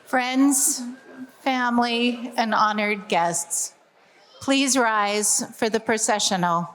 Friends, family, and honored guests, please rise for the processional.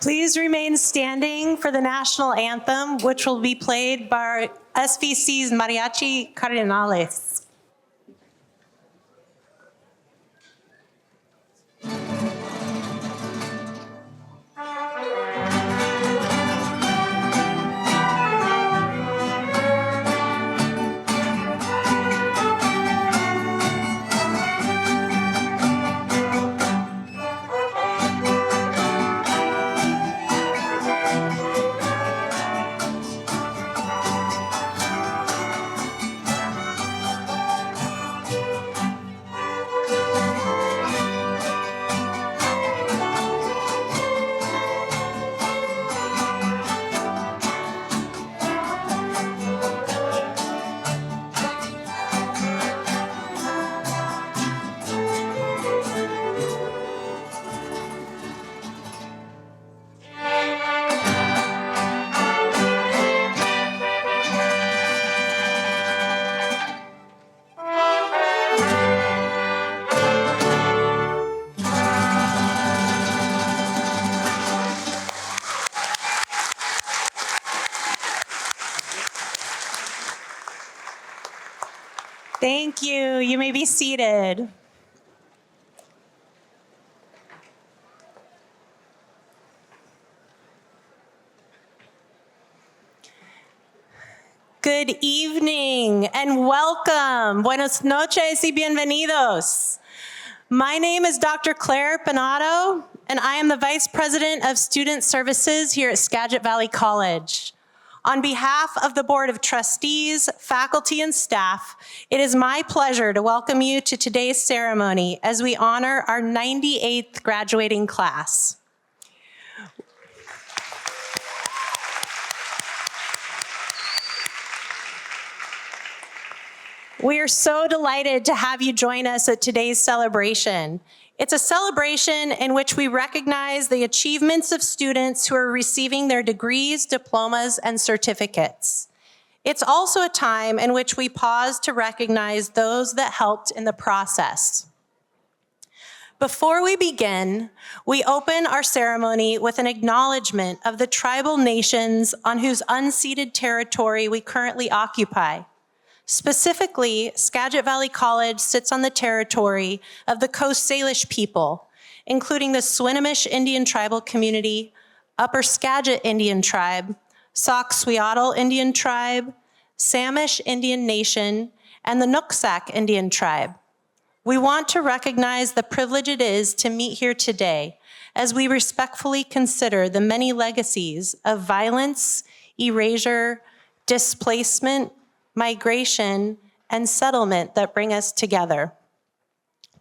Please remain standing for the national anthem, which will be played by SVC's Mariachi Cardinales. Thank you. You may be seated. Good evening and welcome. Buenas noches y bienvenidos. My name is Dr. Claire Pinato, and I am the Vice President of Student Services here at Skagit Valley College. On behalf of the Board of Trustees, faculty, and staff, it is my pleasure to welcome you to today's ceremony as we honor our 98th graduating class. We are so delighted to have you join us at today's celebration. It's a celebration in which we recognize the achievements of students who are receiving their degrees, diplomas, and certificates. It's also a time in which we pause to recognize those that helped in the process. Before we begin, we open our ceremony with an acknowledgement of the tribal nations on whose unceded territory we currently occupy. Specifically, Skagit Valley College sits on the territory of the Coast Salish people, including the Swinomish Indian Tribal Community, Upper Skagit Indian Tribe, Sauk Suiattle Indian Tribe, Samish Indian Nation, and the Nooksack Indian Tribe. We want to recognize the privilege it is to meet here today as we respectfully consider the many legacies of violence, erasure, displacement, migration, and settlement that bring us together.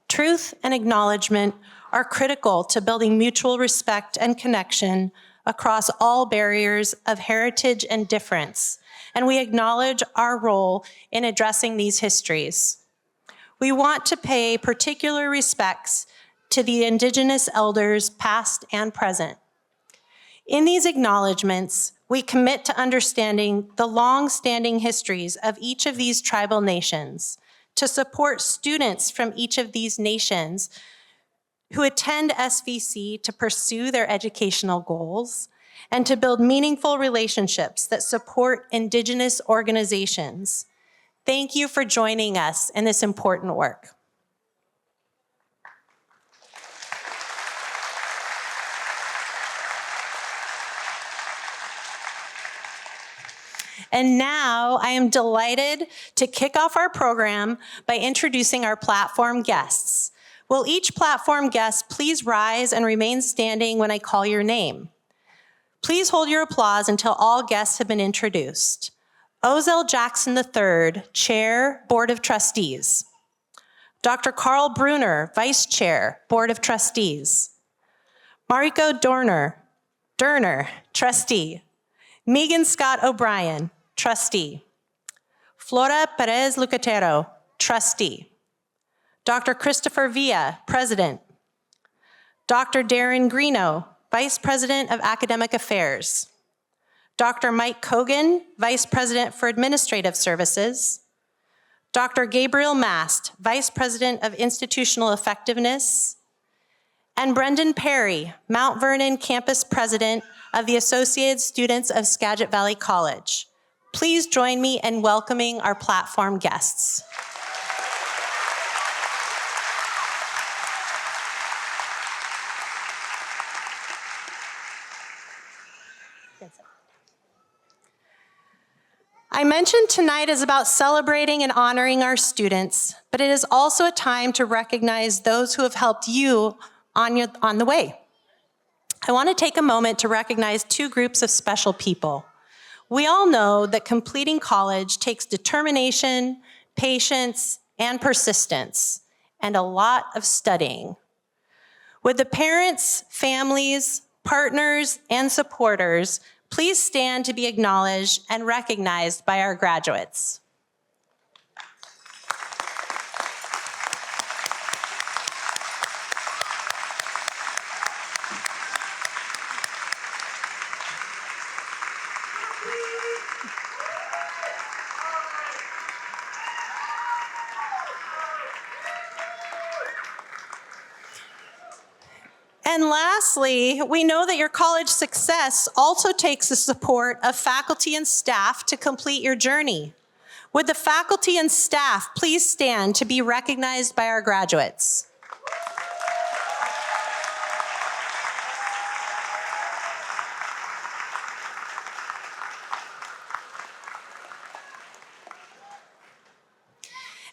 Truth and acknowledgement are critical to building mutual respect and connection across all barriers of heritage and difference, and we acknowledge our role in addressing these histories. We want to pay particular respects to the Indigenous elders past and present. In these acknowledgements, we commit to understanding the long-standing histories of each of these tribal nations, to support students from each of these nations who attend SVC to pursue their educational goals, and to build meaningful relationships that support Indigenous organizations. Thank you for joining us in this important work. And now I am delighted to kick off our program by introducing our platform guests. Will each platform guest please rise and remain standing when I call your name? Please hold your applause until all guests have been introduced. Ozell Jackson III, Chair, Board of Trustees. Dr. Carl Bruner, Vice Chair, Board of Trustees. Mariko Durner, Trustee. Megan Scott O'Brien, Trustee. Flora Perez Lucatero, Trustee. Dr. Christopher Villa, President. Dr. Darren Greeno, Vice President of Academic Affairs. Dr. Mike Kogan, Vice President for Administrative Services. Dr. Gabriel Mast, Vice President of Institutional Effectiveness. And Brendan Perry, Mount Vernon Campus President of the Associated Students of Skagit Valley College. Please join me in welcoming our platform guests. I mentioned tonight is about celebrating and honoring our students, but it is also a time to recognize those who have helped you on the way. I want to take a moment to recognize two groups of special people. We all know that completing college takes determination, patience, and persistence, and a lot of studying. Would the parents, families, partners, and supporters please stand to be acknowledged and recognized by our graduates. And lastly, we know that your college success also takes the support of faculty and staff to complete your journey. Would the faculty and staff please stand to be recognized by our graduates?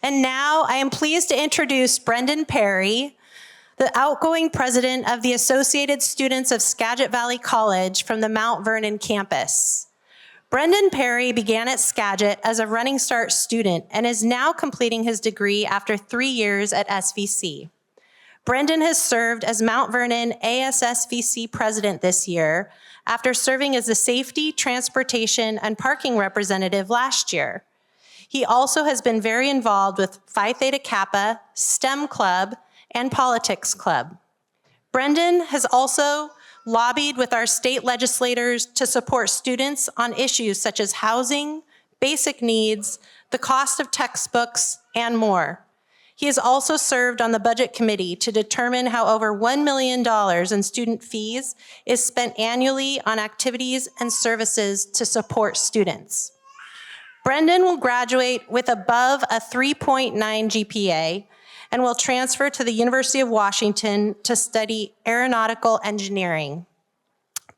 And now I am pleased to introduce Brendan Perry, the outgoing president of the Associated Students of Skagit Valley College from the Mount Vernon campus. Brendan Perry began at Skagit as a Running Start student and is now completing his degree after 3 years at SVC. Brendan has served as Mount Vernon ASSVC president this year after serving as the safety, transportation, and parking representative last year. He also has been very involved with Phi Theta Kappa, STEM Club, and Politics Club. Brendan has also lobbied with our state legislators to support students on issues such as housing, basic needs, the cost of textbooks, and more. He has also served on the budget committee to determine how over $1 million in student fees is spent annually on activities and services to support students. Brendan will graduate with above a 3.9 GPA and will transfer to the University of Washington to study aeronautical engineering.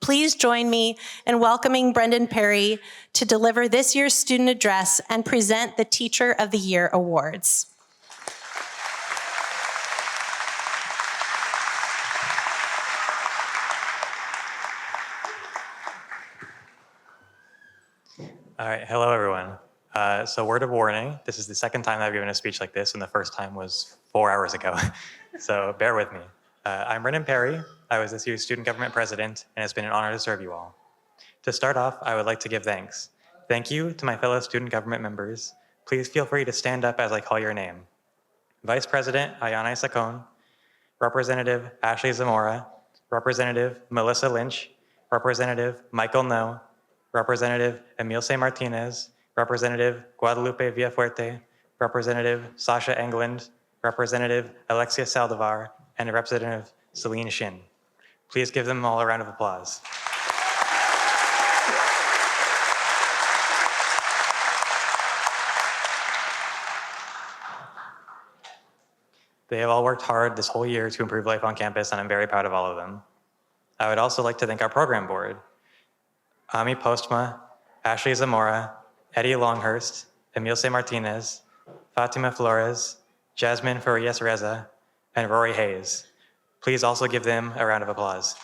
Please join me in welcoming Brendan Perry to deliver this year's student address and present the Teacher of the Year awards. All right, hello everyone. So word of warning, this is the second time I've given a speech like this, and the first time was 4 hours ago. So bear with me. I'm Brendan Perry. I was this year's student government president, and it's been an honor to serve you all. To start off, I would like to give thanks. Thank you to my fellow student government members. Please feel free to stand up as I call your name. Vice President Ayana Sacon, Representative Ashley Zamora, Representative Melissa Lynch, Representative Michael No, Representative Emilce Martinez, Representative Guadalupe Villafuerte, Representative Sasha England, Representative Alexia Saldivar, and Representative Celine Shin. Please give them all a round of applause. They have all worked hard this whole year to improve life on campus, and I'm very proud of all of them. I would also like to thank our program board, Ami Postma, Ashley Zamora, Eddie Longhurst, Emilce Martinez, Fatima Flores, Jasmine Farias Reza, and Rory Hayes. Please also give them a round of applause.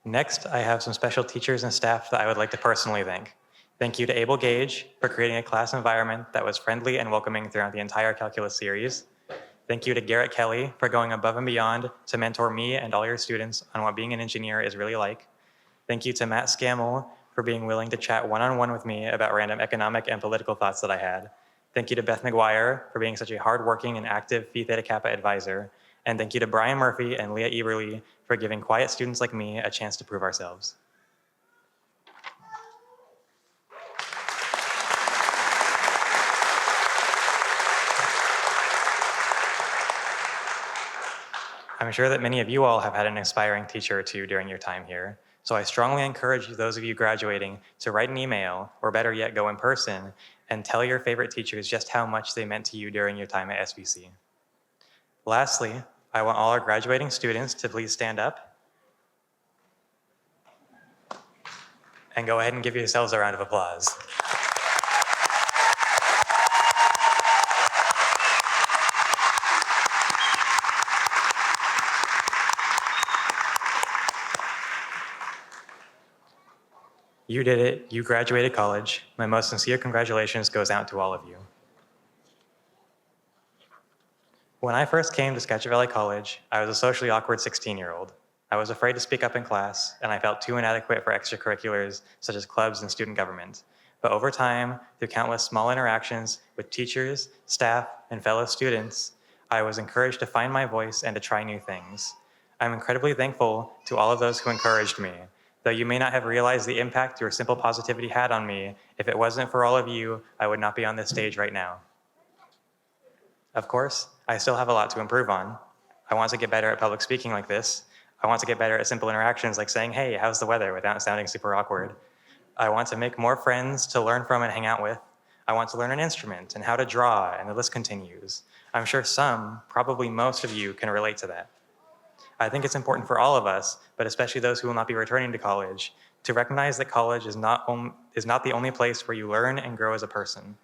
Next, I have some special teachers and staff that I would like to personally thank. Thank you to Abel Gage for creating a class environment that was friendly and welcoming throughout the entire calculus series. Thank you to Garrett Kelly for going above and beyond to mentor me and all your students on what being an engineer is really like. Thank you to Matt Scammell for being willing to chat one-on-one with me about random economic and political thoughts that I had. Thank you to Beth McGuire for being such a hardworking and active Phi Theta Kappa advisor. And thank you to Brian Murphy and Leah Eberly for giving quiet students like me a chance to prove ourselves. I'm sure that many of you all have had an inspiring teacher or two during your time here, so I strongly encourage those of you graduating to write an email, or better yet, go in person and tell your favorite teachers just how much they meant to you during your time at SVC. Lastly, I want all our graduating students to please stand up and go ahead and give yourselves a round of applause. You did it. You graduated college. My most sincere congratulations goes out to all of you. When I first came to Skagit Valley College, I was a socially awkward 16-year-old. I was afraid to speak up in class, and I felt too inadequate for extracurriculars such as clubs and student government. But over time, through countless small interactions with teachers, staff, and fellow students, I was encouraged to find my voice and to try new things. I'm incredibly thankful to all of those who encouraged me. Though you may not have realized the impact your simple positivity had on me, if it wasn't for all of you, I would not be on this stage right now. Of course, I still have a lot to improve on. I want to get better at public speaking like this. I want to get better at simple interactions like saying, hey, how's the weather, without sounding super awkward. I want to make more friends to learn from and hang out with. I want to learn an instrument and how to draw, and the list continues. I'm sure some, probably most of you, can relate to that. I think it's important for all of us, but especially those who will not be returning to college, to recognize that college is not the only place where you learn and grow as a person.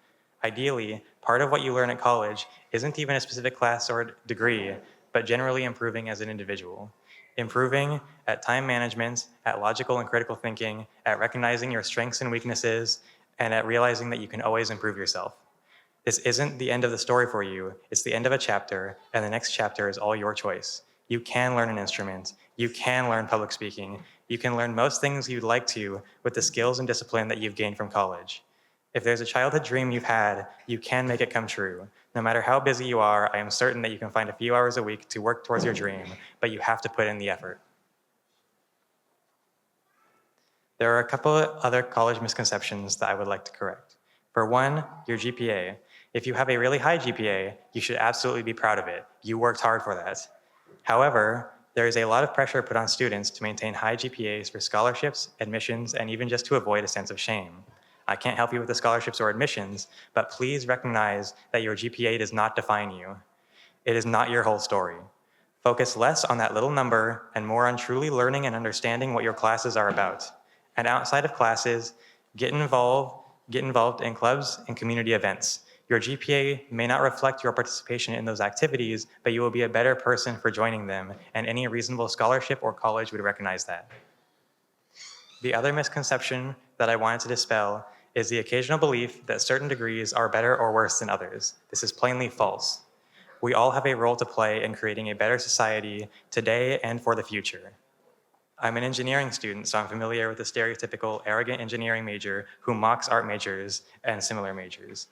Ideally, part of what you learn at college isn't even a specific class or degree, but generally improving as an individual. Improving at time management, at logical and critical thinking, at recognizing your strengths and weaknesses, and at realizing that you can always improve yourself. This isn't the end of the story for you, it's the end of a chapter, and the next chapter is all your choice. You can learn an instrument, you can learn public speaking, you can learn most things you'd like to with the skills and discipline that you've gained from college. If there's a childhood dream you've had, you can make it come true. No matter how busy you are, I am certain that you can find a few hours a week to work towards your dream, but you have to put in the effort. There are a couple of other college misconceptions that I would like to correct. For one, your GPA. If you have a really high GPA, you should absolutely be proud of it. You worked hard for that. However, there is a lot of pressure put on students to maintain high GPAs for scholarships, admissions, and even just to avoid a sense of shame. I can't help you with the scholarships or admissions, but please recognize that your GPA does not define you. It is not your whole story. Focus less on that little number and more on truly learning and understanding what your classes are about. And outside of classes, get involved in clubs and community events. Your GPA may not reflect your participation in those activities, but you will be a better person for joining them, and any reasonable scholarship or college would recognize that. The other misconception that I wanted to dispel is the occasional belief that certain degrees are better or worse than others. This is plainly false. We all have a role to play in creating a better society today and for the future. I'm an engineering student, so I'm familiar with the stereotypical arrogant engineering major who mocks art majors and similar majors.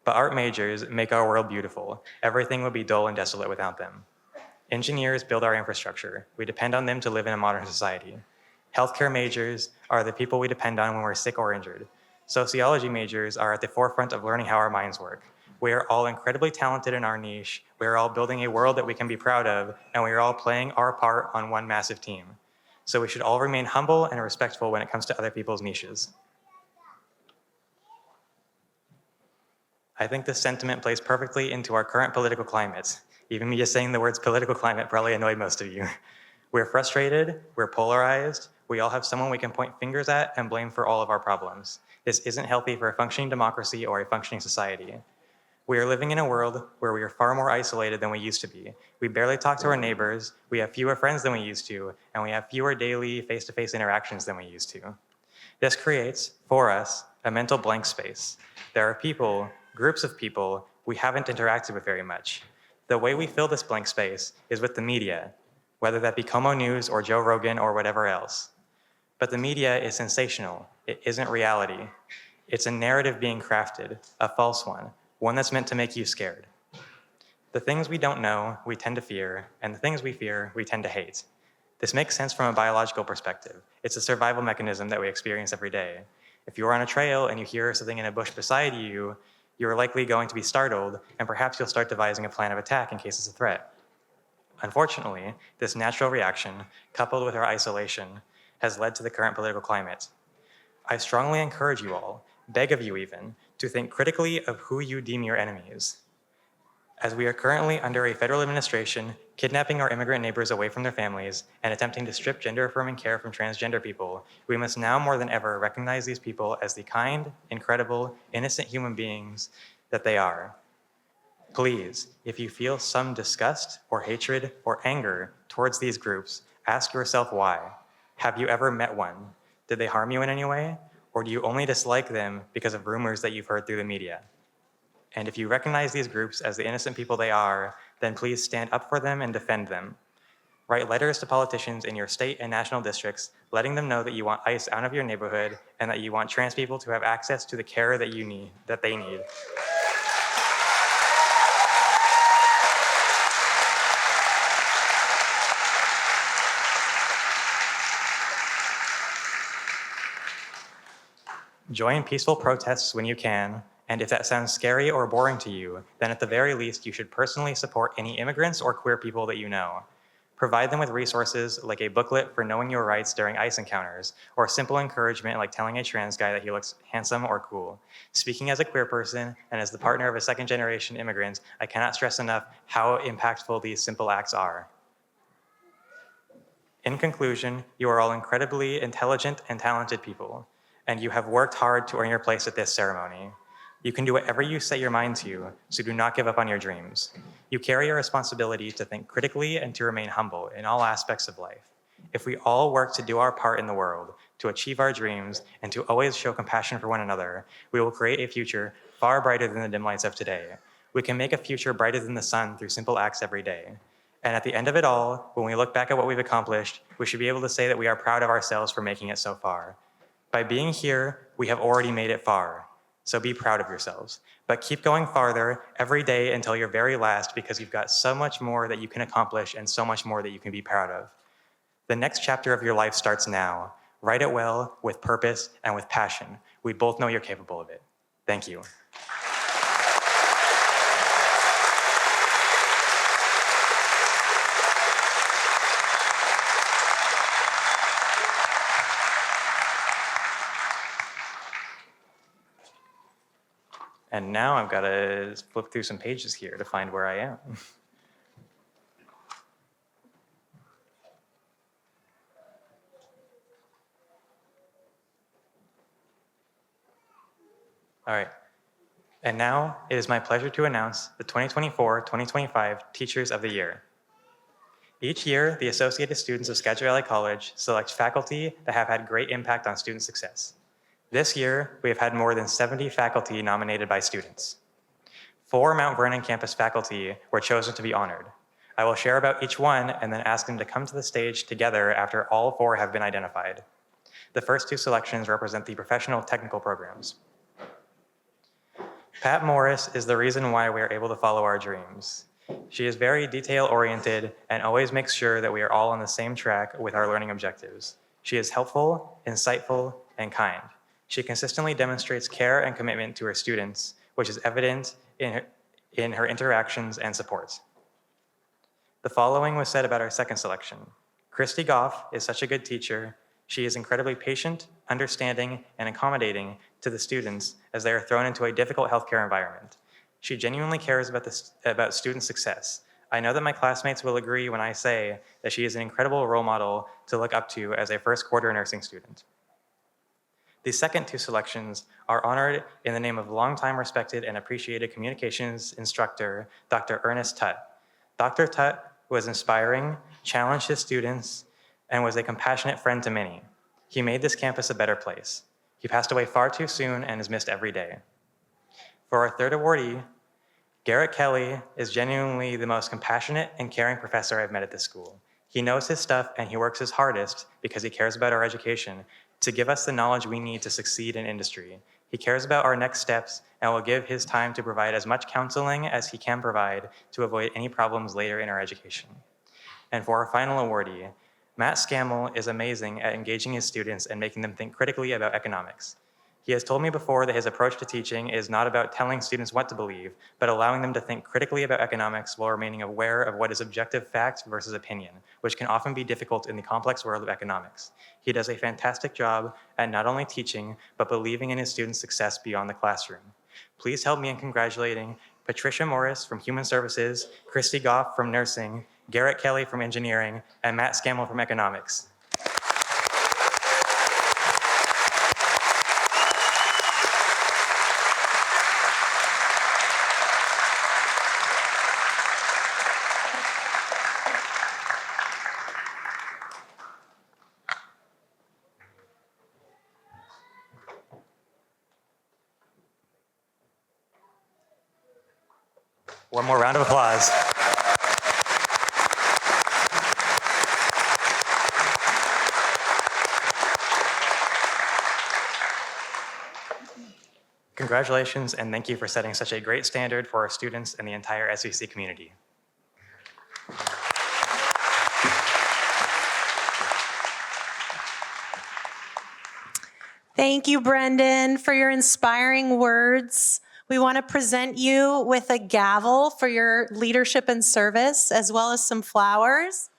But art majors make our world beautiful. Everything would be dull and desolate without them. Engineers build our infrastructure. We depend on them to live in a modern society. Healthcare majors are the people we depend on when we're sick or injured. Sociology majors are at the forefront of learning how our minds work. We are all incredibly talented in our niche. We are all building a world that we can be proud of, and we are all playing our part on one massive team. So we should all remain humble and respectful when it comes to other people's niches. I think this sentiment plays perfectly into our current political climate. Even me just saying the words political climate probably annoyed most of you. We're frustrated, we're polarized, we all have someone we can point fingers at and blame for all of our problems. This isn't healthy for a functioning democracy or a functioning society. We are living in a world where we are far more isolated than we used to be. We barely talk to our neighbors, we have fewer friends than we used to, and we have fewer daily face-to-face interactions than we used to. This creates, for us, a mental blank space. There are people, groups of people, we haven't interacted with very much. The way we fill this blank space is with the media, whether that be Como News or Joe Rogan or whatever else. But the media is sensational. It isn't reality. It's a narrative being crafted, a false one that's meant to make you scared. The things we don't know, we tend to fear, and the things we fear, we tend to hate. This makes sense from a biological perspective. It's a survival mechanism that we experience every day. If you're on a trail and you hear something in a bush beside you, you're likely going to be startled, and perhaps you'll start devising a plan of attack in case it's a threat. Unfortunately, this natural reaction, coupled with our isolation, has led to the current political climate. I strongly encourage you all, beg of you even, to think critically of who you deem your enemies. As we are currently under a federal administration kidnapping our immigrant neighbors away from their families and attempting to strip gender-affirming care from transgender people, we must now more than ever recognize these people as the kind, incredible, innocent human beings that they are. Please, if you feel some disgust or hatred or anger towards these groups, ask yourself why. Have you ever met one? Did they harm you in any way? Or do you only dislike them because of rumors that you've heard through the media? And if you recognize these groups as the innocent people they are, then please stand up for them and defend them. Write letters to politicians in your state and national districts, letting them know that you want ICE out of your neighborhood and that you want trans people to have access to the care that they need. Join peaceful protests when you can, and if that sounds scary or boring to you, then at the very least you should personally support any immigrants or queer people that you know. Provide them with resources like a booklet for knowing your rights during ICE encounters, or simple encouragement like telling a trans guy that he looks handsome or cool. Speaking as a queer person and as the partner of a second-generation immigrant, I cannot stress enough how impactful these simple acts are. In conclusion, you are all incredibly intelligent and talented people, and you have worked hard to earn your place at this ceremony. You can do whatever you set your mind to, so do not give up on your dreams. You carry a responsibility to think critically and to remain humble in all aspects of life. If we all work to do our part in the world, to achieve our dreams, and to always show compassion for one another, we will create a future far brighter than the dim lights of today. We can make a future brighter than the sun through simple acts every day. And at the end of it all, when we look back at what we've accomplished, we should be able to say that we are proud of ourselves for making it so far. By being here, we have already made it far. So be proud of yourselves. But keep going farther every day until your very last, because you've got so much more that you can accomplish and so much more that you can be proud of. The next chapter of your life starts now. Write it well, with purpose, and with passion. We both know you're capable of it. Thank you. And now I've got to flip through some pages here to find where I am. All right. And now it is my pleasure to announce the 2024-2025 Teachers of the Year. Each year, the Associated Students of Skagit Valley College select faculty that have had great impact on student success. This year, we have had more than 70 faculty nominated by students. 4 Mount Vernon campus faculty were chosen to be honored. I will share about each one and then ask them to come to the stage together after all 4 have been identified. The first 2 selections represent the professional technical programs. Pat Morris is the reason why we are able to follow our dreams. She is very detail-oriented and always makes sure that we are all on the same track with our learning objectives. She is helpful, insightful, and kind. She consistently demonstrates care and commitment to her students, which is evident in her interactions and support. The following was said about our second selection. Christy Goff is such a good teacher. She is incredibly patient, understanding, and accommodating to the students as they are thrown into a difficult healthcare environment. She genuinely cares about student success. I know that my classmates will agree when I say that she is an incredible role model to look up to as a first quarter nursing student. The second 2 selections are honored in the name of longtime respected and appreciated communications instructor, Dr. Ernest Tutt. Dr. Tutt was inspiring, challenged his students, and was a compassionate friend to many. He made this campus a better place. He passed away far too soon and is missed every day. For our third awardee, Garrett Kelly is genuinely the most compassionate and caring professor I've met at this school. He knows his stuff and he works his hardest because he cares about our education to give us the knowledge we need to succeed in industry. He cares about our next steps and will give his time to provide as much counseling as he can provide to avoid any problems later in our education. And for our final awardee, Matt Scammell is amazing at engaging his students and making them think critically about economics. He has told me before that his approach to teaching is not about telling students what to believe, but allowing them to think critically about economics while remaining aware of what is objective fact versus opinion, which can often be difficult in the complex world of economics. He does a fantastic job at not only teaching, but believing in his students' success beyond the classroom. Please help me in congratulating Patricia Morris from Human Services, Christy Goff from Nursing, Garrett Kelly from Engineering, and Matt Scammell from Economics. One more round of applause. Congratulations, and thank you for setting such a great standard for our students and the entire SVC community. Thank you, Brendan, for your inspiring words. We want to present you with a gavel for your leadership and service, as well as some flowers.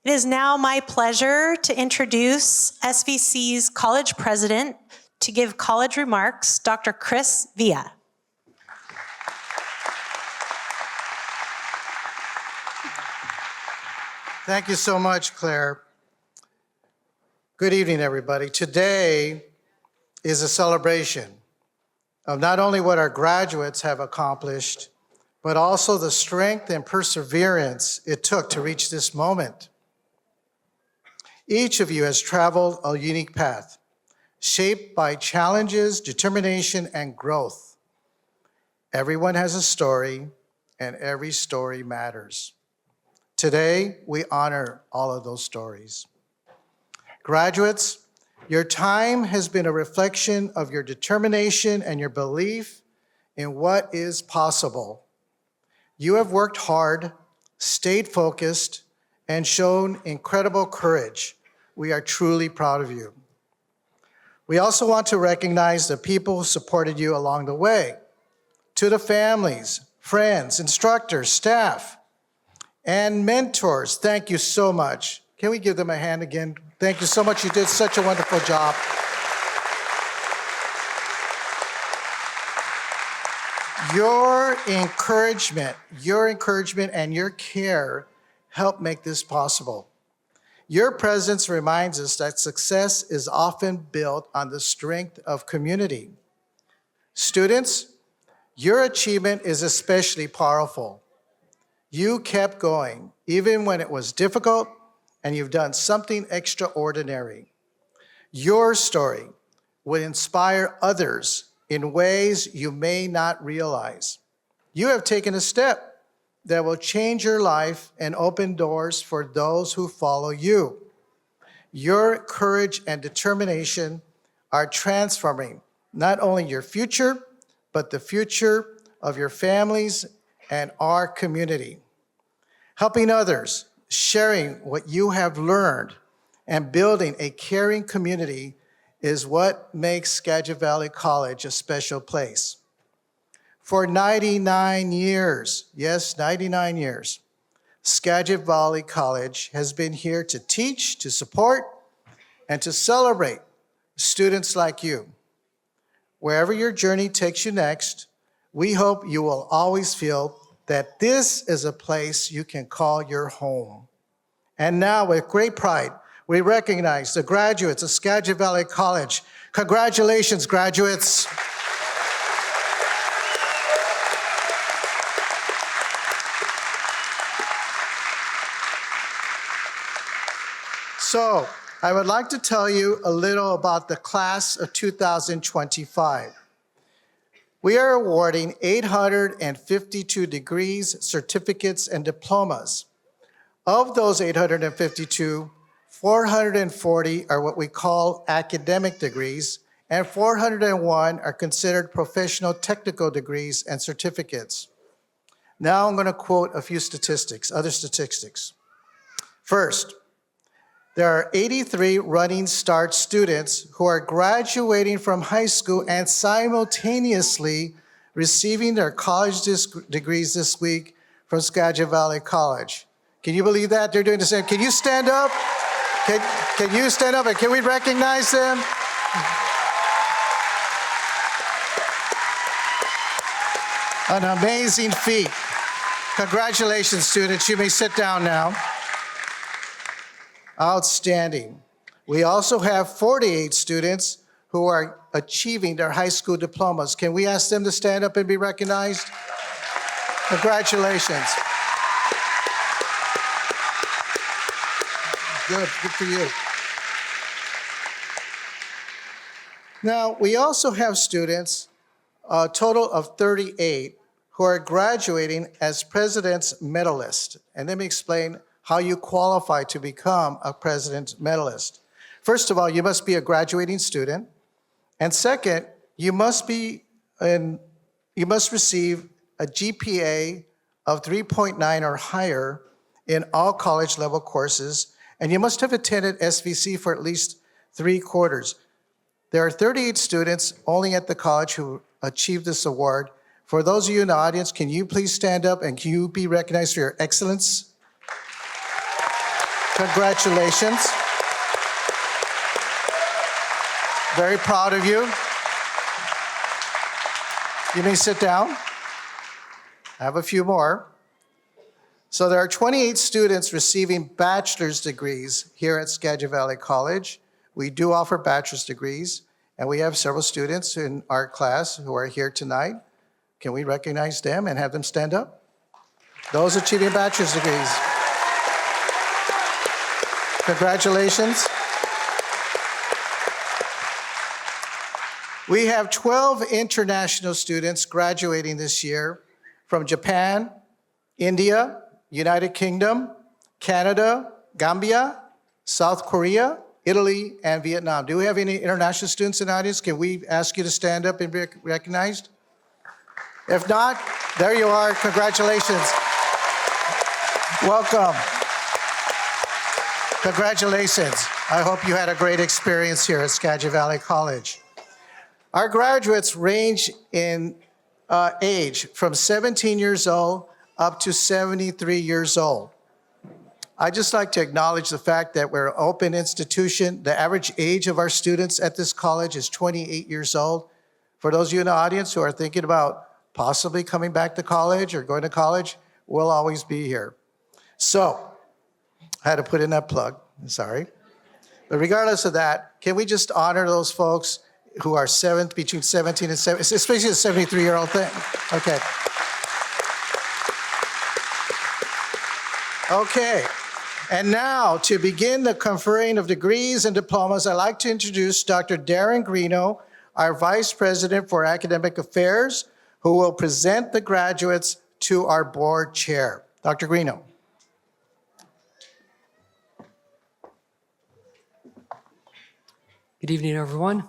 It is now my pleasure to introduce SVC's college president to give college remarks, Dr. Chris Villa. Thank you so much, Claire. Good evening, everybody. Today is a celebration of not only what our graduates have accomplished, but also the strength and perseverance it took to reach this moment. Each of you has traveled a unique path, shaped by challenges, determination, and growth. Everyone has a story, and every story matters. Today, we honor all of those stories. Graduates, your time has been a reflection of your determination and your belief in what is possible. You have worked hard, stayed focused, and shown incredible courage. We are truly proud of you. We also want to recognize the people who supported you along the way. To the families, friends, instructors, staff, and mentors, thank you so much. Can we give them a hand again? Thank you so much. You did such a wonderful job. Your encouragement and your care help make this possible. Your presence reminds us that success is often built on the strength of community. Students, your achievement is especially powerful. You kept going, even when it was difficult, and you've done something extraordinary. Your story would inspire others in ways you may not realize. You have taken a step that will change your life and open doors for those who follow you. Your courage and determination are transforming not only your future, but the future of your families and our community. Helping others, sharing what you have learned, and building a caring community is what makes Skagit Valley College a special place. For 99 years, yes, 99 years, Skagit Valley College has been here to teach, to support, and to celebrate students like you. Wherever your journey takes you next, we hope you will always feel that this is a place you can call your home. And now, with great pride, we recognize the graduates of Skagit Valley College. Congratulations, graduates. So, I would like to tell you a little about the class of 2025. We are awarding 852 degrees, certificates, and diplomas. Of those 852, 440 are what we call academic degrees, and 401 are considered professional technical degrees and certificates. Now I'm going to quote a few statistics, other statistics. First, there are 83 Running Start students who are graduating from high school and simultaneously receiving their college degrees this week from Skagit Valley College. Can you believe that? They're doing the same. Can you stand up? Can you stand up and can we recognize them? An amazing feat. Congratulations, students. You may sit down now. Outstanding. We also have 48 students who are achieving their high school diplomas. Can we ask them to stand up and be recognized? Congratulations. Good for you. Now, we also have students, a total of 38, who are graduating as President's Medalist. And let me explain how you qualify to become a President's Medalist. First of all, you must be a graduating student. And second, you must receive a GPA of 3.9 or higher in all college level courses, and you must have attended SVC for at least 3 quarters. There are 38 students only at the college who achieved this award. For those of you in the audience, can you please stand up and can you be recognized for your excellence? Congratulations. Very proud of you. You may sit down. I have a few more. So there are 28 students receiving bachelor's degrees here at Skagit Valley College. We do offer bachelor's degrees, and we have several students in our class who are here tonight. Can we recognize them and have them stand up? Those achieving bachelor's degrees. Congratulations. We have 12 international students graduating this year from Japan, India, United Kingdom, Canada, Gambia, South Korea, Italy, and Vietnam. Do we have any international students in the audience? Can we ask you to stand up and be recognized? If not, there you are. Congratulations. Welcome. Congratulations. I hope you had a great experience here at Skagit Valley College. Our graduates range in age from 17 years old up to 73 years old. I'd just like to acknowledge the fact that we're an open institution. The average age of our students at this college is 28 years old. For those of you in the audience who are thinking about possibly coming back to college or going to college, we'll always be here. So, I had to put in that plug, sorry. But regardless of that, can we just honor those folks who are between 17 and 17, especially the 73-year-old thing? Okay. Okay. And now, to begin the conferring of degrees and diplomas, I'd like to introduce Dr. Darren Greeno, our Vice President for Academic Affairs, who will present the graduates to our board chair. Dr. Greeno. Good evening, everyone.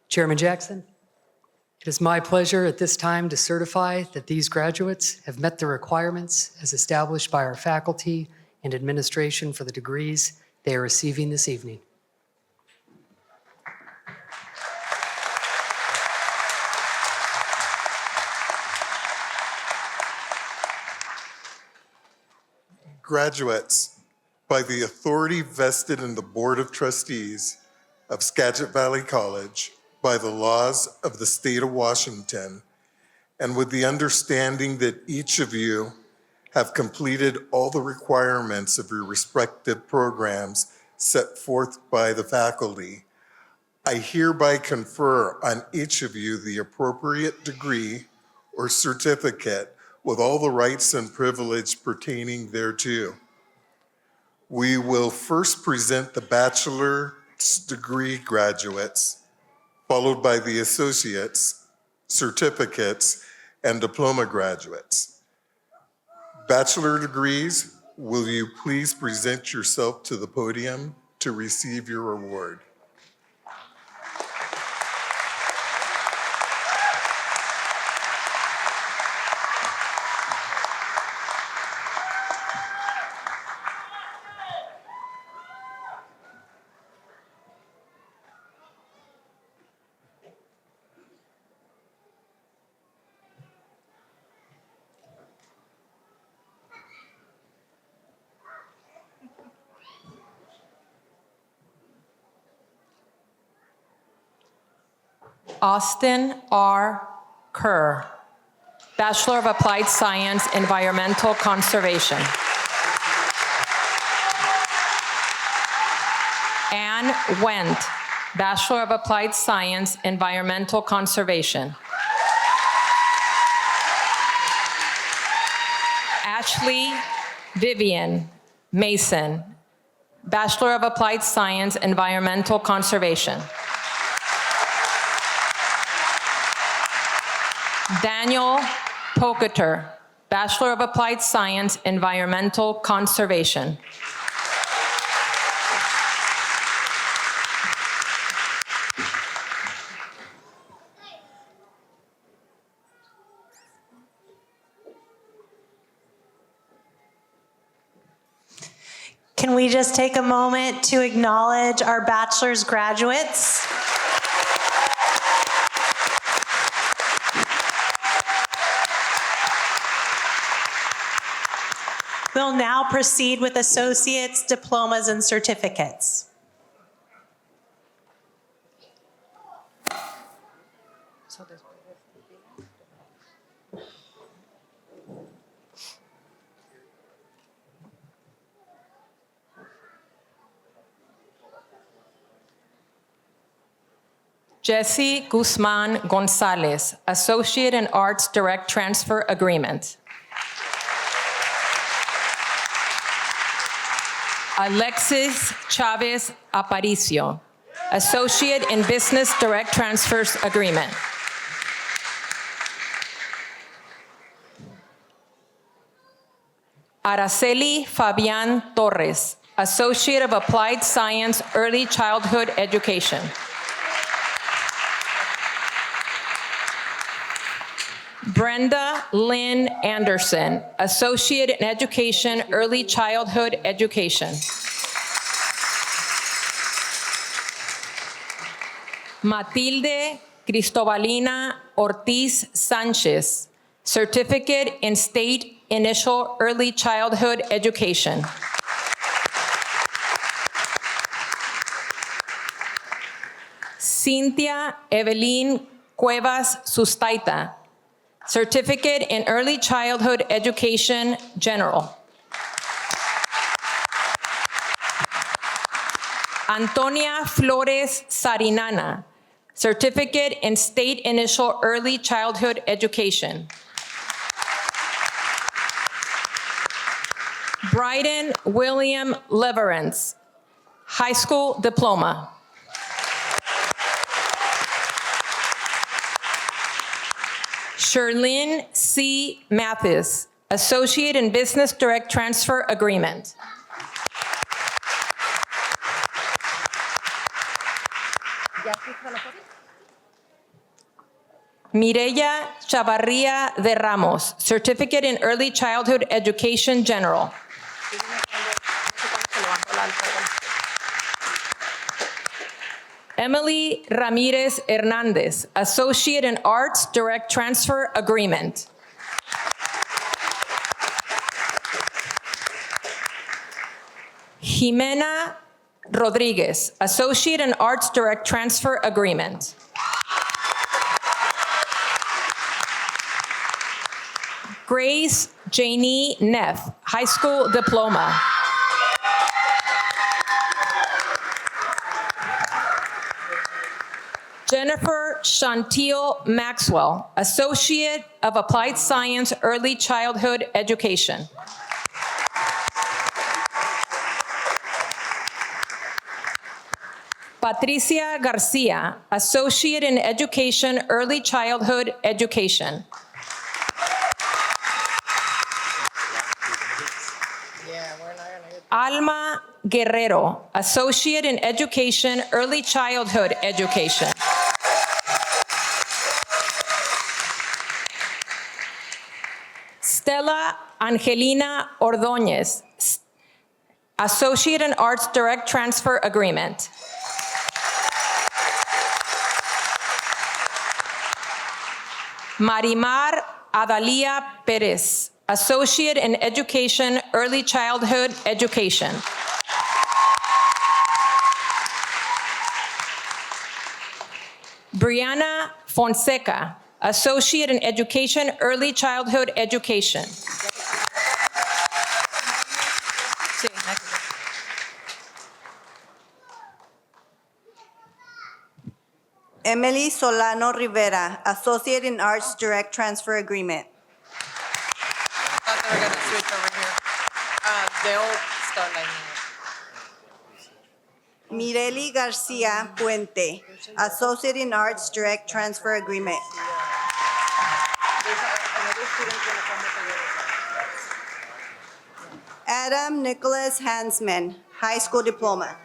Chairman Jackson, it is my pleasure at this time to certify that these graduates have met the requirements as established by our faculty and administration for the degrees they are receiving this evening. Graduates, by the authority vested in the Board of Trustees of Skagit Valley College, by the laws of the state of Washington, and with the understanding that each of you have completed all the requirements of your respective programs set forth by the faculty, I hereby confer on each of you the appropriate degree or certificate with all the rights and privilege pertaining thereto. We will first present the bachelor's degree graduates, followed by the associates, certificates, and diploma graduates. Bachelor degrees, will you please present yourself to the podium to receive your award? Austin R. Kerr, Bachelor of Applied Science, Environmental Conservation. Anne Wendt, Bachelor of Applied Science, Environmental Conservation. Ashley Vivian Mason, Bachelor of Applied Science, Environmental Conservation. Daniel Poketer, Bachelor of Applied Science, Environmental Conservation. Can we just take a moment to acknowledge our bachelor's graduates? We'll now proceed with associates, diplomas, and certificates. Jesse Guzman Gonzalez, Associate in Arts Direct Transfer Agreement. Alexis Chavez Aparicio, Associate in Business Direct Transfers Agreement. Araceli Fabian Torres, Associate of Applied Science, Early Childhood Education. Brenda Lynn Anderson, Associate in Education, Early Childhood Education. Matilde Cristobalina Ortiz Sanchez, Certificate in State Initial Early Childhood Education. Cynthia Evelyn Cuevas Sustaita, Certificate in Early Childhood Education, General. Antonia Flores Sarinana, Certificate in State Initial Early Childhood Education. Bryden William Leverance, High School Diploma. Sherlyn C. Mathis, Associate in Business Direct Transfer Agreement. Mireya Chavarria de Ramos, Certificate in Early Childhood Education, General. Emily Ramirez Hernandez, Associate in Arts Direct Transfer Agreement. Jimena Rodriguez, Associate in Arts Direct Transfer Agreement. Grace Janie Neff, High School Diploma. Jennifer Chantil Maxwell, Associate of Applied Science Early Childhood Education. Patricia Garcia, Associate in Education Early Childhood Education. Alma Guerrero, Associate in Education Early Childhood Education. Stella Angelina Ordóñez, Associate in Arts Direct Transfer Agreement. Marimar Adalia Perez, Associate in Education Early Childhood Education. Brianna Fonseca, Associate in Education Early Childhood Education. Emily Solano Rivera, Associate in Arts Direct Transfer Agreement. Thought they were gonna switch over here. They'll start lining up. Mireli Garcia Puente, Associate in Arts Direct Transfer Agreement. Adam Nicholas Hansman, High School Diploma.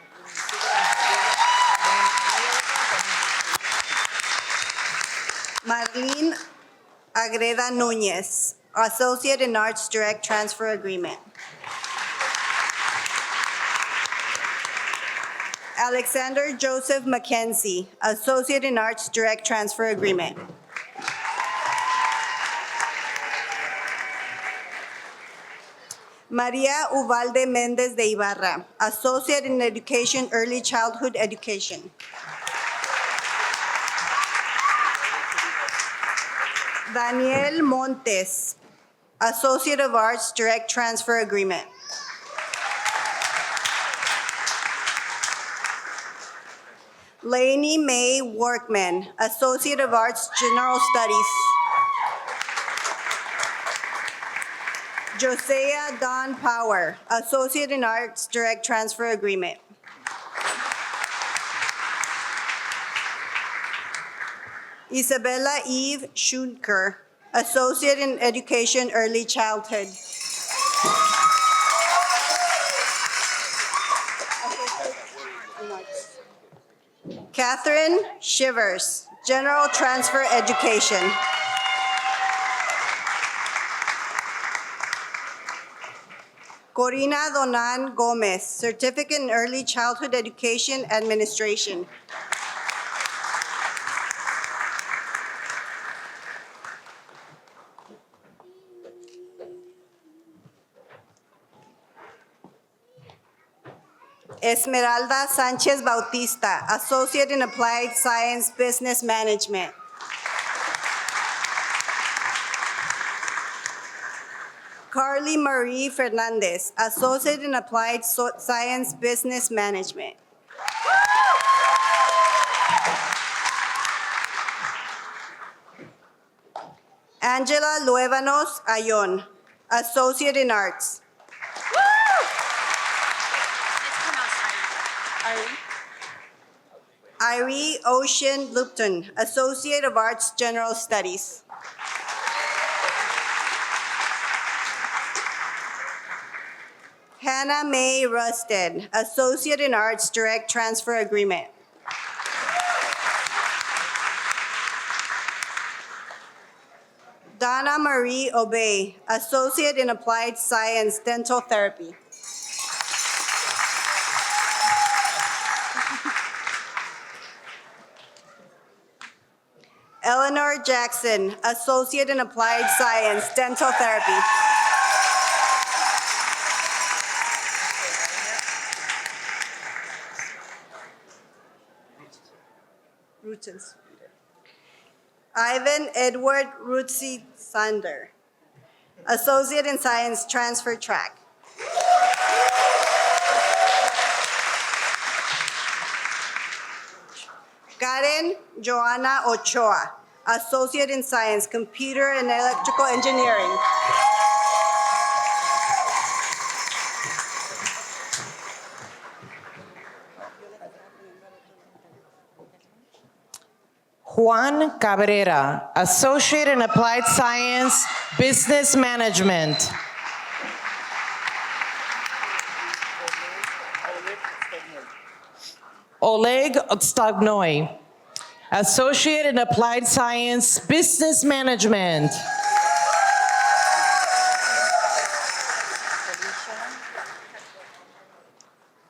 Marlene Agreda Núñez, Associate in Arts Direct Transfer Agreement. Alexander Joseph Mackenzie, Associate in Arts Direct Transfer Agreement. Maria Uvalde Mendez de Ibarra, Associate in Education Early Childhood Education. Daniel Montes, Associate of Arts Direct Transfer Agreement. Lainey May Workman, Associate of Arts General Studies. Josiah Don Power, Associate in Arts Direct Transfer Agreement. Isabella Eve Schunker, Associate in Education Early Childhood. Catherine Shivers, General Transfer Education. Corina Donan Gomez, Certificate in Early Childhood Education Administration. Esmeralda Sanchez Bautista, Associate in Applied Science Business Management. Carly Marie Fernandez, Associate in Applied Science Business Management. Angela Luevanos Ayon, Associate in Arts. Irie Ocean Lupton, Associate of Arts, General Studies. Hannah Mae Rusted, Associate in Arts, Direct Transfer Agreement. Donna Marie Obey, Associate in Applied Science, Dental Therapy. Eleanor Jackson, Associate in Applied Science, Dental Therapy. Rutens. Ivan Edward Rutzi Sander, Associate in Science, Transfer Track. Karen Joanna Ochoa, Associate in Science, Computer and Electrical Engineering. Juan Cabrera, Associate in Applied Science, Business Management. Oleg Odstagnoy, Associate in Applied Science, Business Management.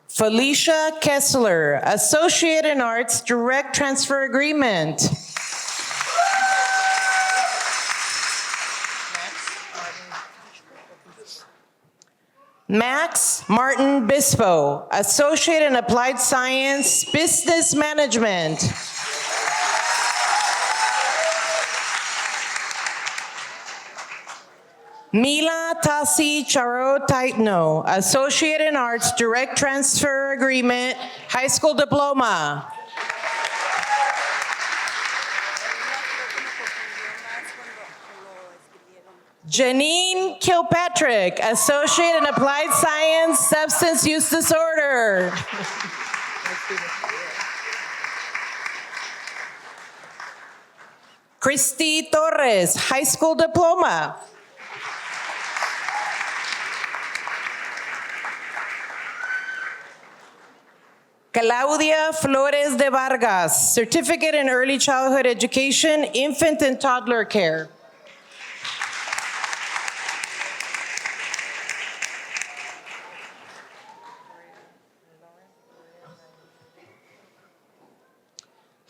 Felicia Kessler, Associate in Arts, Direct Transfer Agreement. Max Martin Bispo, Associate in Applied Science, Business Management. Mila Tasi Charo Taitno, Associate in Arts, Direct Transfer Agreement, High School Diploma. Janine Kilpatrick, Associate in Applied Science, Substance Use Disorder. Christy Torres, High School Diploma. Claudia Flores de Vargas, Certificate in Early Childhood Education, Infant and Toddler Care.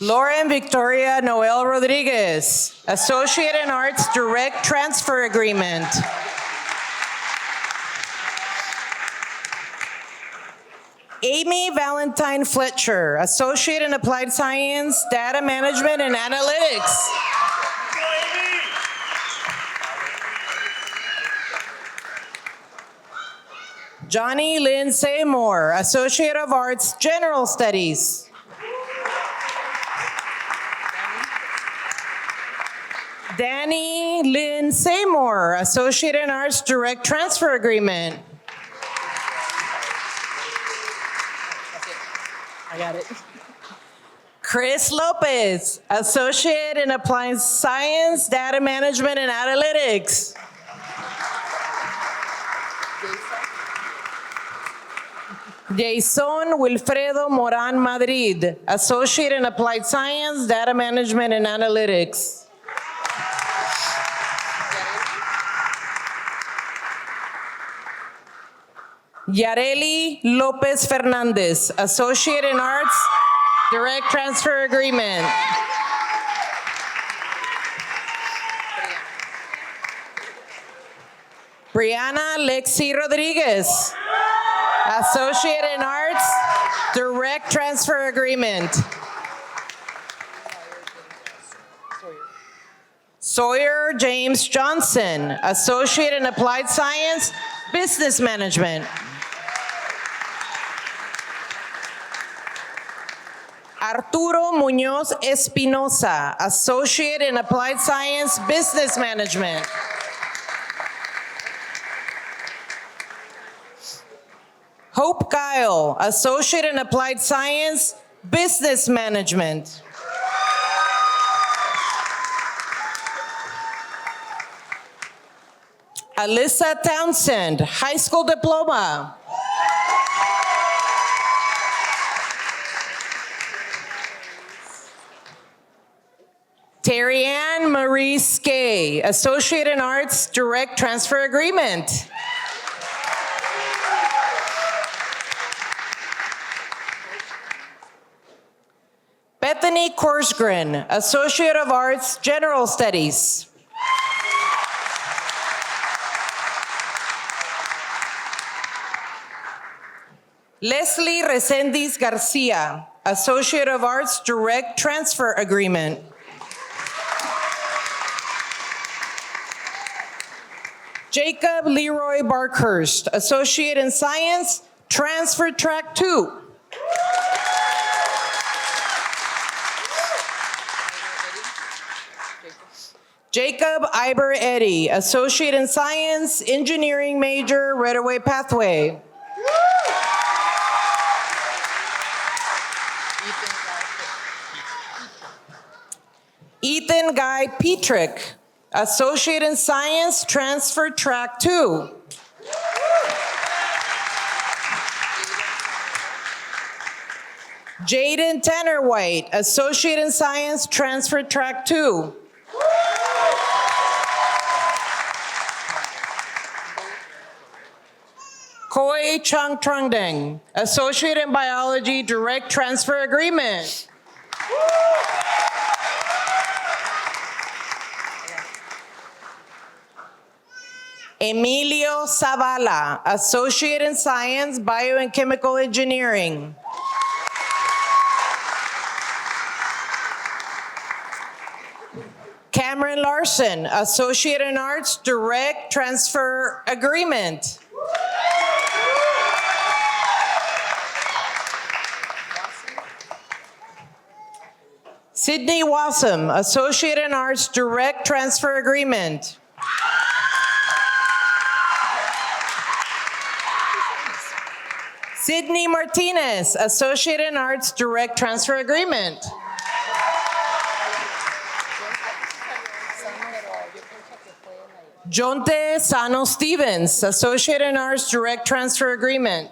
Lauren Victoria Noel Rodriguez, Associate in Arts, Direct Transfer Agreement. Amy Valentine Fletcher, Associate in Applied Science, Data Management and Analytics. Johnny Lynn Seymour, Associate of Arts, General Studies. Danny Lynn Seymour, Associate in Arts, Direct Transfer Agreement. I got it. Chris Lopez, Associate in Applied Science, Data Management and Analytics. Jason Wilfredo Moran Madrid, Associate in Applied Science, Data Management and Analytics. Yareli Lopez Fernandez, Associate in Arts, Direct Transfer Agreement. Brianna Lexi Rodriguez, Associate in Arts, Direct Transfer Agreement. Sawyer James Johnson, Associate in Applied Science, Business Management. Arturo Muñoz Espinosa, Associate in Applied Science, Business Management. Hope Kyle, Associate in Applied Science, Business Management. Alyssa Townsend, High School Diploma. Terry Ann Marie Skay, Associate in Arts, Direct Transfer Agreement. Bethany Korsgren, Associate of Arts, General Studies. Leslie Resendiz Garcia, Associate of Arts, Direct Transfer Agreement. Jacob Leroy Barkhurst, Associate in Science, Transfer Track 2. Jacob Iber Eddy, Associate in Science, Engineering major, Right-of-Way Pathway. Ethan Guy Petrick, Associate in Science, Transfer Track 2. Jaden Tanner White, Associate in Science, Transfer Track 2. Koi Chung Trungdeng, Associate in Biology, Direct Transfer Agreement. Emilio Zavala, Associate in Science, Bio and Chemical Engineering. Cameron Larson, Associate in Arts, Direct Transfer Agreement. Sydney Wassam, Associate in Arts, Direct Transfer Agreement. Sydney Martinez, Associate in Arts, Direct Transfer Agreement. Jonte Sano Stevens, Associate in Arts, Direct Transfer Agreement.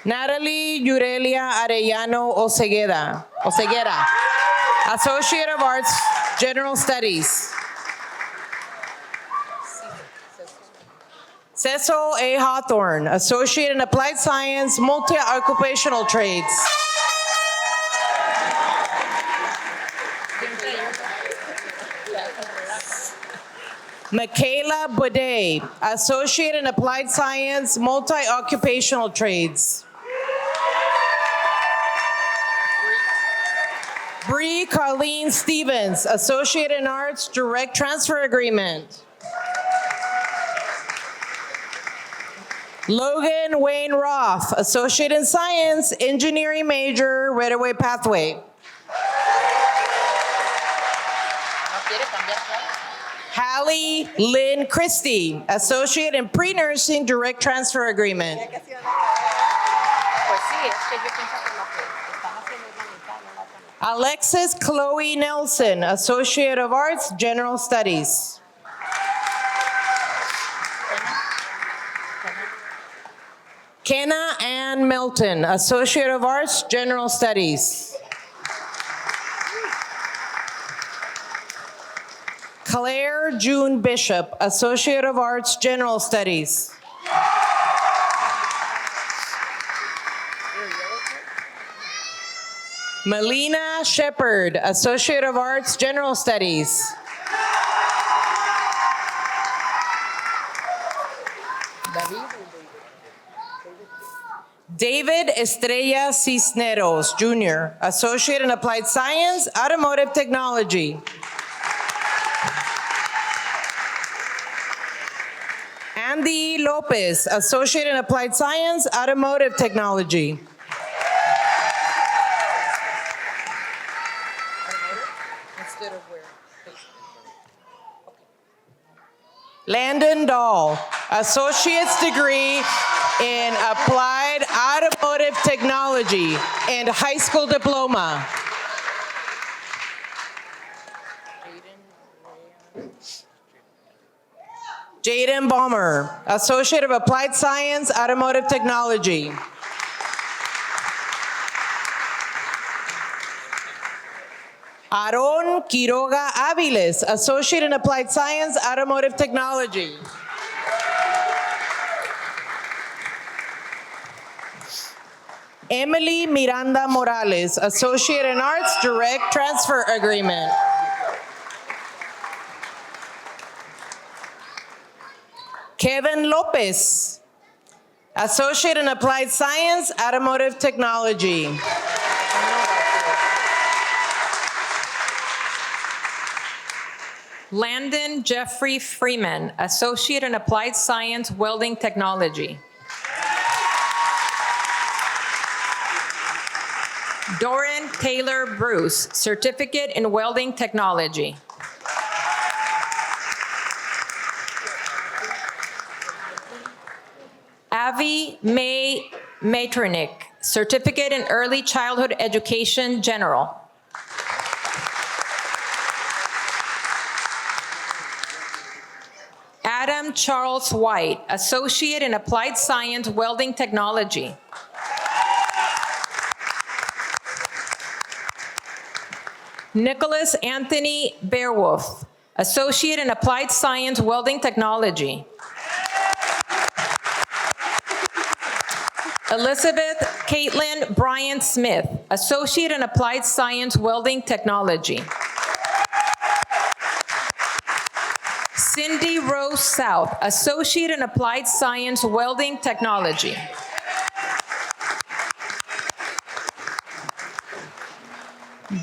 Natalie Yurelia Arellano Oseguera, Associate of Arts, General Studies. Cecil A. Hawthorne, Associate in Applied Science, Multi-Occupational Trades. Michaela Boudet, Associate in Applied Science, Multi-Occupational Trades. Bree Colleen Stevens, Associate in Arts, Direct Transfer Agreement. Logan Wayne Roth, Associate in Science, Engineering major, Right-of-Way Pathway. Hallie Lynn Christie, Associate in Pre-Nursing, Direct Transfer Agreement. Alexis Chloe Nelson, Associate of Arts, General Studies. Kenna Ann Milton, Associate of Arts, General Studies. Claire June Bishop, Associate of Arts, General Studies. Melina Shepard, Associate of Arts, General Studies. David Estrella Cisneros, Jr., Associate in Applied Science, Automotive Technology. Andy Lopez, Associate in Applied Science, Automotive Technology. Instead of where? Landon Dahl, Associate's degree in Applied Automotive Technology and high school diploma. Jaden Balmer, Associate of Applied Science, Automotive Technology. Aaron Quiroga Aviles, Associate in Applied Science, Automotive Technology. Emily Miranda Morales, Associate in Arts, Direct Transfer Agreement. Kevin Lopez, Associate in Applied Science, Automotive Technology. Landon Jeffrey Freeman, Associate in Applied Science, Welding Technology. Doran Taylor Bruce, Certificate in Welding Technology. Avi May Maternick, Certificate in Early Childhood Education, General. Adam Charles White, Associate in Applied Science, Welding Technology. Nicholas Anthony Beowulf, Associate in Applied Science, Welding Technology. Elizabeth Caitlin Bryant Smith, Associate in Applied Science, Welding Technology. Cindy Rose South, Associate in Applied Science, Welding Technology.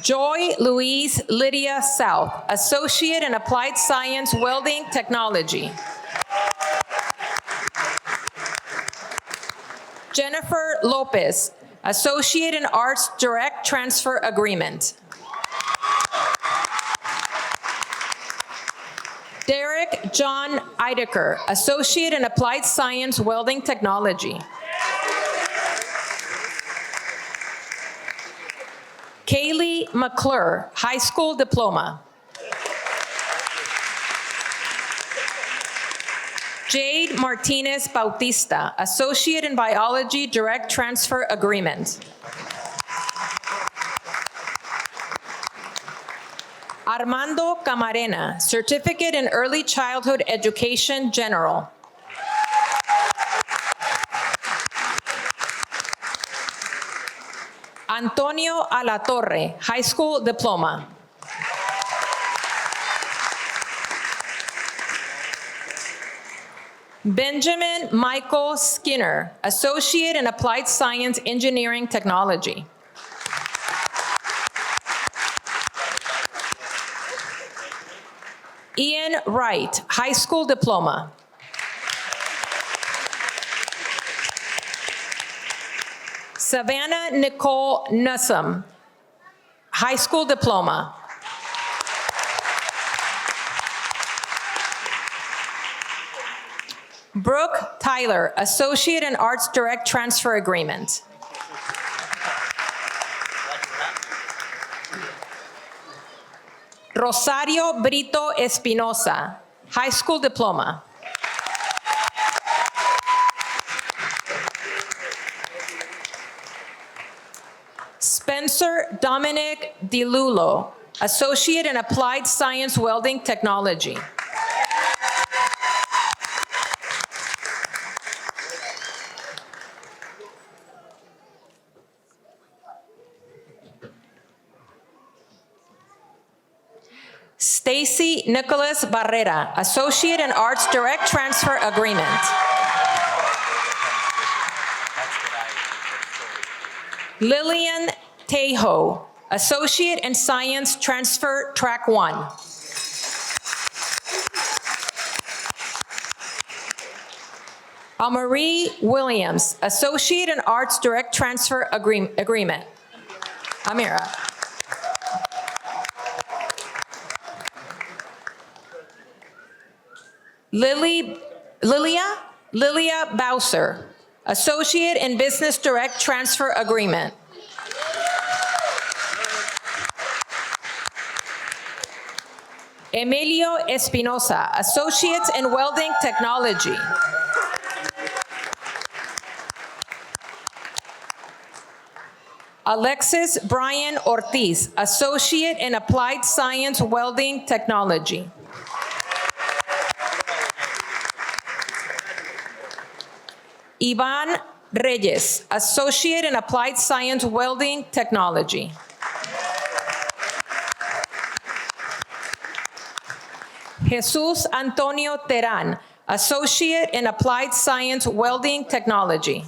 Joy Louise Lydia South, Associate in Applied Science, Welding Technology. Jennifer Lopez, Associate in Arts, Direct Transfer Agreement. Derek John Eidecker, Associate in Applied Science, Welding Technology. Kaylee McClure, High School Diploma. Jade Martinez Bautista, Associate in Biology, Direct Transfer Agreement. Armando Camarena, Certificate in Early Childhood Education, General. Antonio Alatorre, High School Diploma. Benjamin Michael Skinner, Associate in Applied Science, Engineering Technology. Ian Wright, High School Diploma. Savannah Nicole Nussum, High School Diploma. Brooke Tyler, Associate in Arts, Direct Transfer Agreement. Rosario Brito Espinosa, High School Diploma. Spencer Dominic DiLulo, Associate in Applied Science, Welding Technology. Stacy Nicholas Barrera, Associate in Arts, Direct Transfer Agreement. Lillian Tejo, Associate in Science, Transfer Track 1. Amarie Williams, Associate in Arts, Direct Transfer Agreement. Amira. Lilia Bowser, Associate in Business Direct Transfer Agreement. Emilio Espinosa, Associates in Welding Technology. Alexis Brian Ortiz, Associate in Applied Science Welding Technology. Ivan Reyes, Associate in Applied Science Welding Technology. Jesus Antonio Terán, Associate in Applied Science Welding Technology.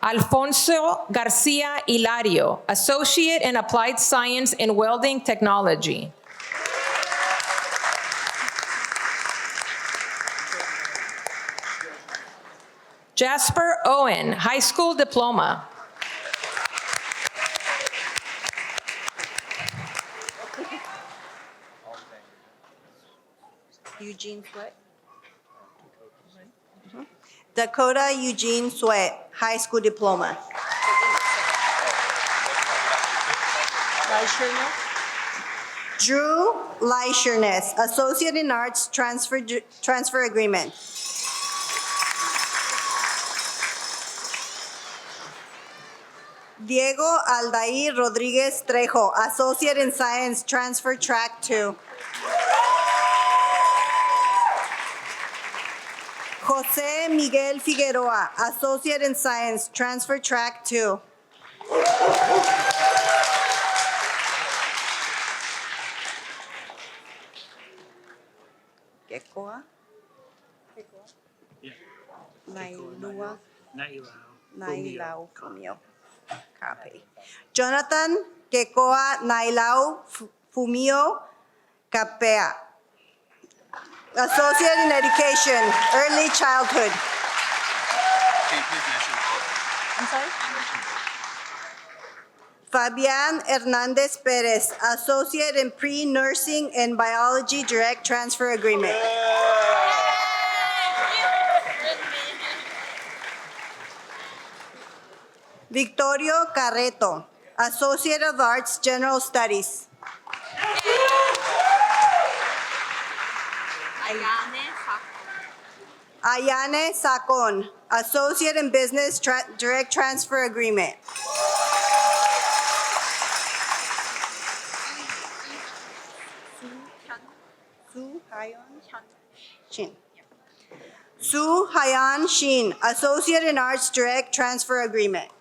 Alfonso Garcia Hilario, Associate in Applied Science in Welding Technology. Jasper Owen, High School Diploma. Eugene Sweat. Dakota Eugene Sweat, High School Diploma. Drew Leisherness, Associate in Arts, Transfer Agreement. Diego Aldair Rodriguez Trejo, Associate in Science, Transfer Track 2. Jose Miguel Figueroa, Associate in Science, Transfer Track 2. Kekoa? Nailua? Nailau Fumio. Copy. Jonathan Kekoa Nailau Fumio Capea. Associate in Education, Early Childhood. I'm sorry? Fabian Hernandez Perez, Associate in Pre-Nursing and Biology Direct Transfer Agreement. Victorio Carreto, Associate of Arts, General Studies. Ayane Sacon, Associate in Business Direct Transfer Agreement. Su Hayan Shin, Associate in Arts Direct Transfer Agreement.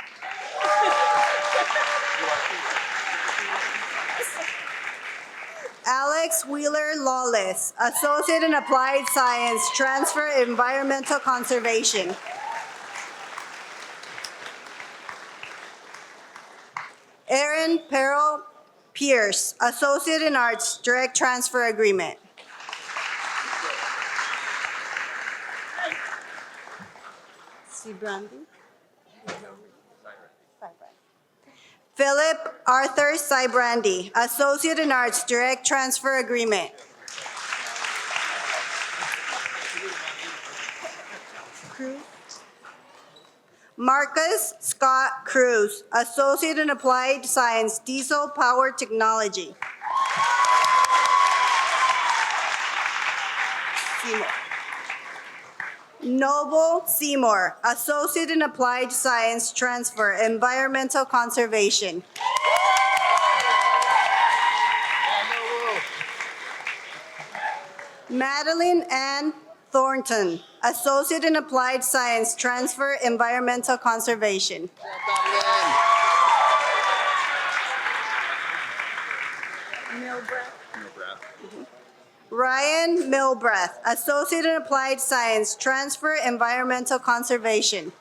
Alex Wheeler Lawless, Associate in Applied Science, Transfer Environmental Conservation. Aaron Peril Pierce, Associate in Arts, Direct Transfer Agreement. Philip Arthur Sybrandi, Associate in Arts, Direct Transfer Agreement. Marcus Scott Cruz, Associate in Applied Science, Diesel Power Technology. Noble Seymour, Associate in Applied Science, Transfer, Environmental Conservation. Madeline Ann Thornton, Associate in Applied Science, Transfer, Environmental Conservation. Ryan Milbreath, Associate in Applied Science, Transfer Environmental Conservation.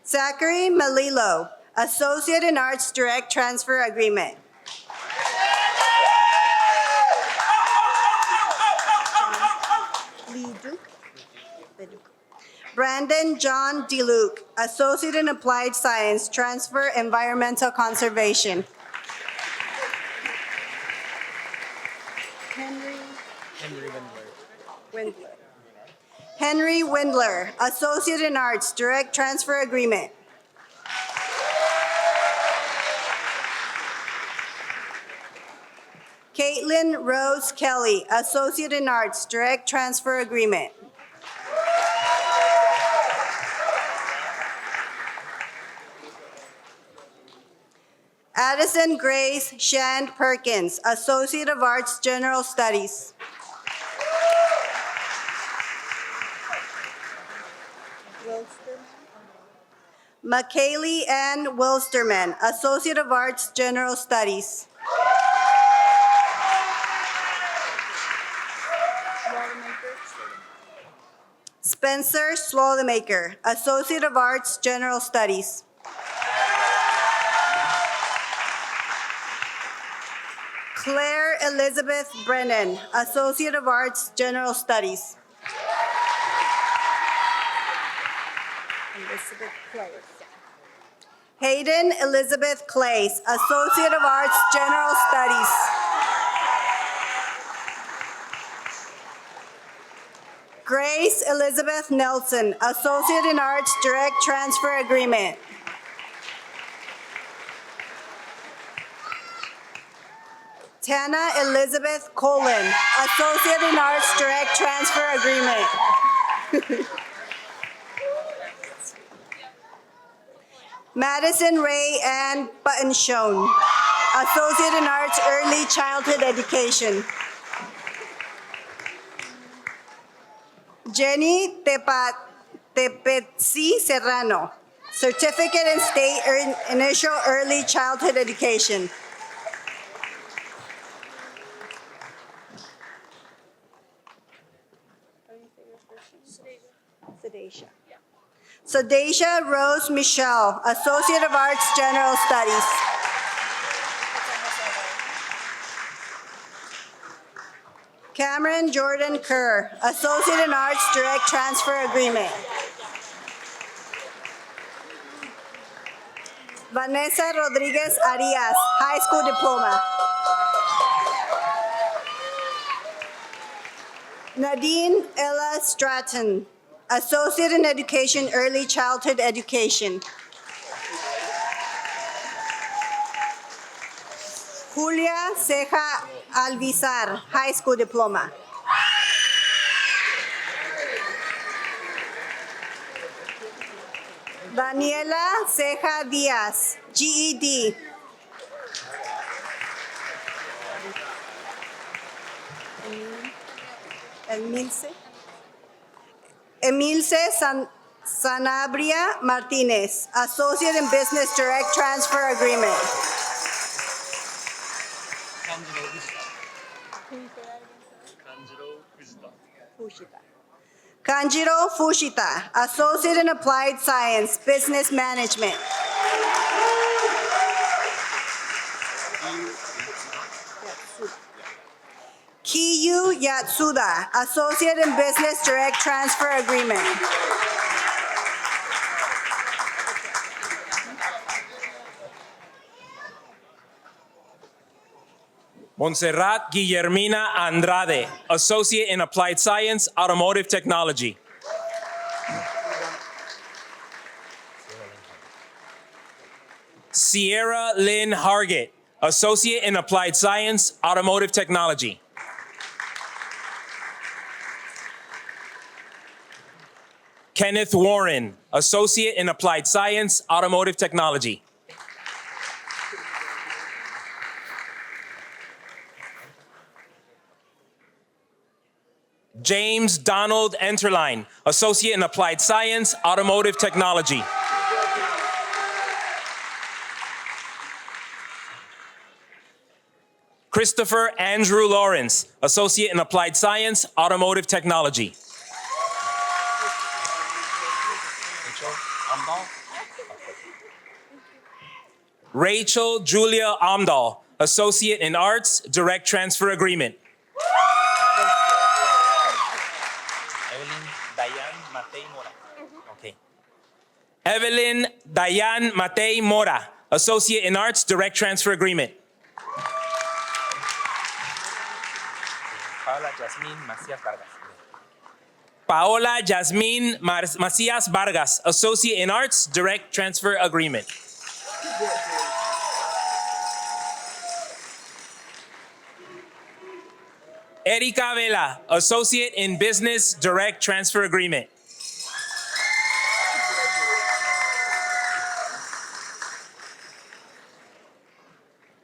Zachary Malilo, Associate in Arts, Direct Transfer Agreement. Brandon John DeLuke, Associate in Applied Science, Transfer Environmental Conservation. Henry Windler, Associate in Arts, Direct Transfer Agreement. Caitlin Rose Kelly, Associate in Arts, Direct Transfer Agreement. Addison Grace Shand Perkins, Associate of Arts, General Studies. McKaylee Ann Wilsterman, Associate of Arts, General Studies. Spencer Slotemaker, Associate of Arts, General Studies. Claire Elizabeth Brennan, Associate of Arts, General Studies. Hayden Elizabeth Clays, Associate of Arts, General Studies. Grace Elizabeth Nelson, Associate in Arts, Direct Transfer Agreement. Tana Elizabeth Colin, Associate in Arts, Direct Transfer Agreement. Madison Ray Ann Buttonshone, Associate in Arts, Early Childhood Education. Jenny Tepetsi Serrano, Certificate in State Initial Early Childhood Education. Sadacia Rose Michelle, Associate of Arts, General Studies. Cameron Jordan Kerr, Associate in Arts, Direct Transfer Agreement. Vanessa Rodriguez Arias, High School Diploma. Nadine Ella Stratton, Associate in Education, Early Childhood Education. Julia Ceja Alvizar, High School Diploma. Daniela Ceja Diaz, GED. Emilce Sanabria Martinez, Associate in Business, Direct Transfer Agreement. Kanjiro Fushita, Associate in Applied Science, Business Management. Kiyu Yatsuda, Associate in Business, Direct Transfer Agreement. Montserrat Guillermina Andrade, Associate in Applied Science, Automotive Technology. Sierra Lynn Hargett, Associate in Applied Science, Automotive Technology. Kenneth Warren, Associate in Applied Science, Automotive Technology. James Donald Enterline, Associate in Applied Science, Automotive Technology. Christopher Andrew Lawrence, Associate in Applied Science, Automotive Technology. Rachel Julia Amdahl, Associate in Arts, Direct Transfer Agreement. Evelyn Dayan Matei Mora, Associate in Arts, Direct Transfer Agreement. Paola Jasmine Macias Vargas, Associate in Arts, Direct Transfer Agreement. Erika Vela, Associate in Business, Direct Transfer Agreement.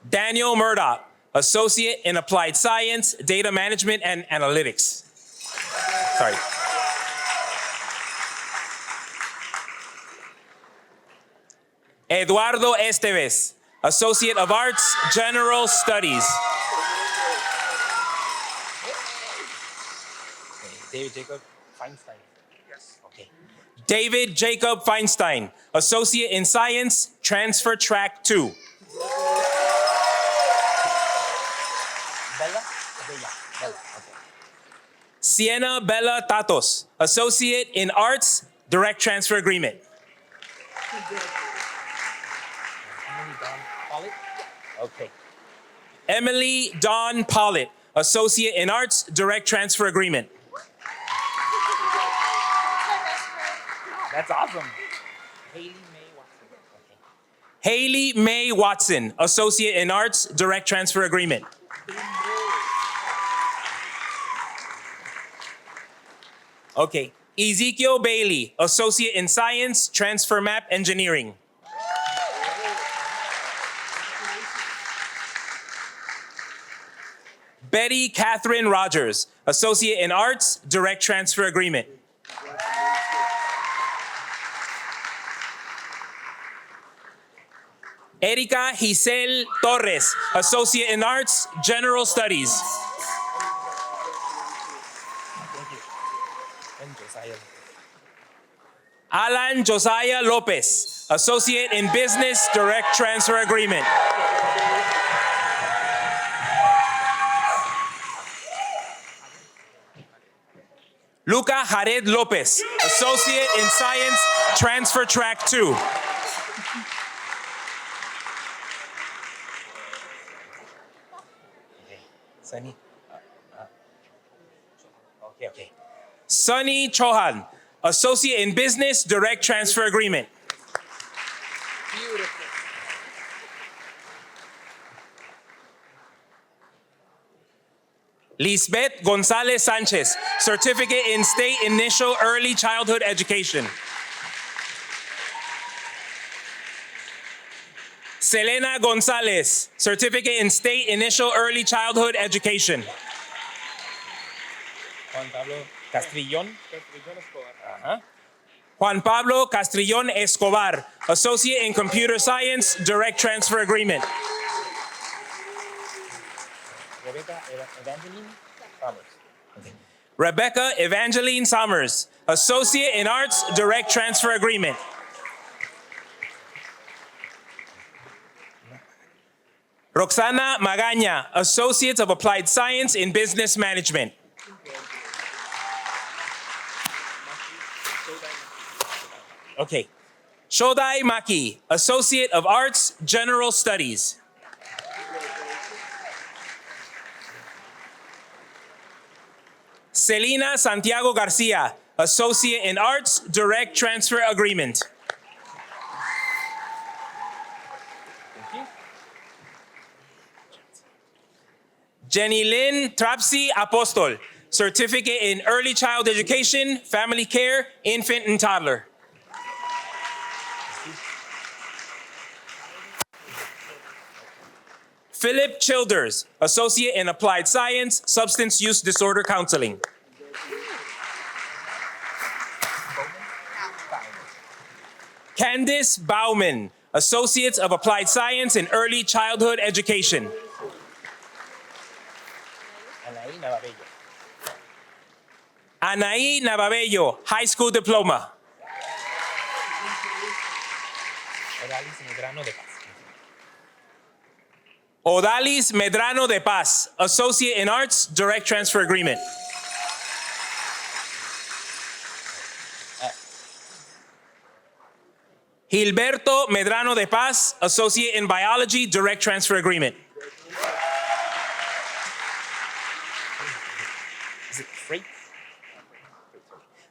Daniel Murdoch, Associate in Applied Science, Data Management and Analytics. Sorry. Eduardo Esteves, Associate of Arts, General Studies. David Jacob Feinstein. Yes. Okay. David Jacob Feinstein, Associate in Science, Transfer Track 2. Sienna Bella Tatos, Associate in Arts, Direct Transfer Agreement. Okay. Emily Dawn Pollitt, Associate in Arts, Direct Transfer Agreement. That's awesome. Haley May Watson, Associate in Arts, Direct Transfer Agreement. Okay. Ezekiel Bailey, Associate in Science, Transfer Map Engineering. Betty Catherine Rogers, Associate in Arts, Direct Transfer Agreement. Erika Giselle Torres, Associate in Arts, General Studies. Alan Josiah Lopez, Associate in Business, Direct Transfer Agreement. Luca Jared Lopez, Associate in Science, Transfer Track 2. Sunny. Okay. Sunny Chauhan, Associate in Business, Direct Transfer Agreement. Beautiful. Lisbeth Gonzalez Sanchez, Certificate in State Initial Early Childhood Education. Selena Gonzalez, Certificate in State Initial Early Childhood Education. Juan Pablo Castrillon. Juan Pablo Castrillon Escobar, Associate in Computer Science, Direct Transfer Agreement. Rebecca Evangeline Summers, Associate in Arts, Direct Transfer Agreement. Roxana Magaña, Associate of Applied Science in Business Management. Okay. Shodai Maki, Associate of Arts, General Studies. Celina Santiago Garcia, Associate in Arts, Direct Transfer Agreement. Jenny Lynn Trapsi Apostol, Certificate in Early Child Education, Family Care, Infant and Toddler. Philip Childers, Associate in Applied Science, Substance Use Disorder Counseling. Candice Bauman, Associate of Applied Science in Early Childhood Education. Anaí Navabello, high school diploma. Odalis Medrano de Paz, associate in arts, direct transfer agreement. Gilberto Medrano de Paz, associate in biology, direct transfer agreement.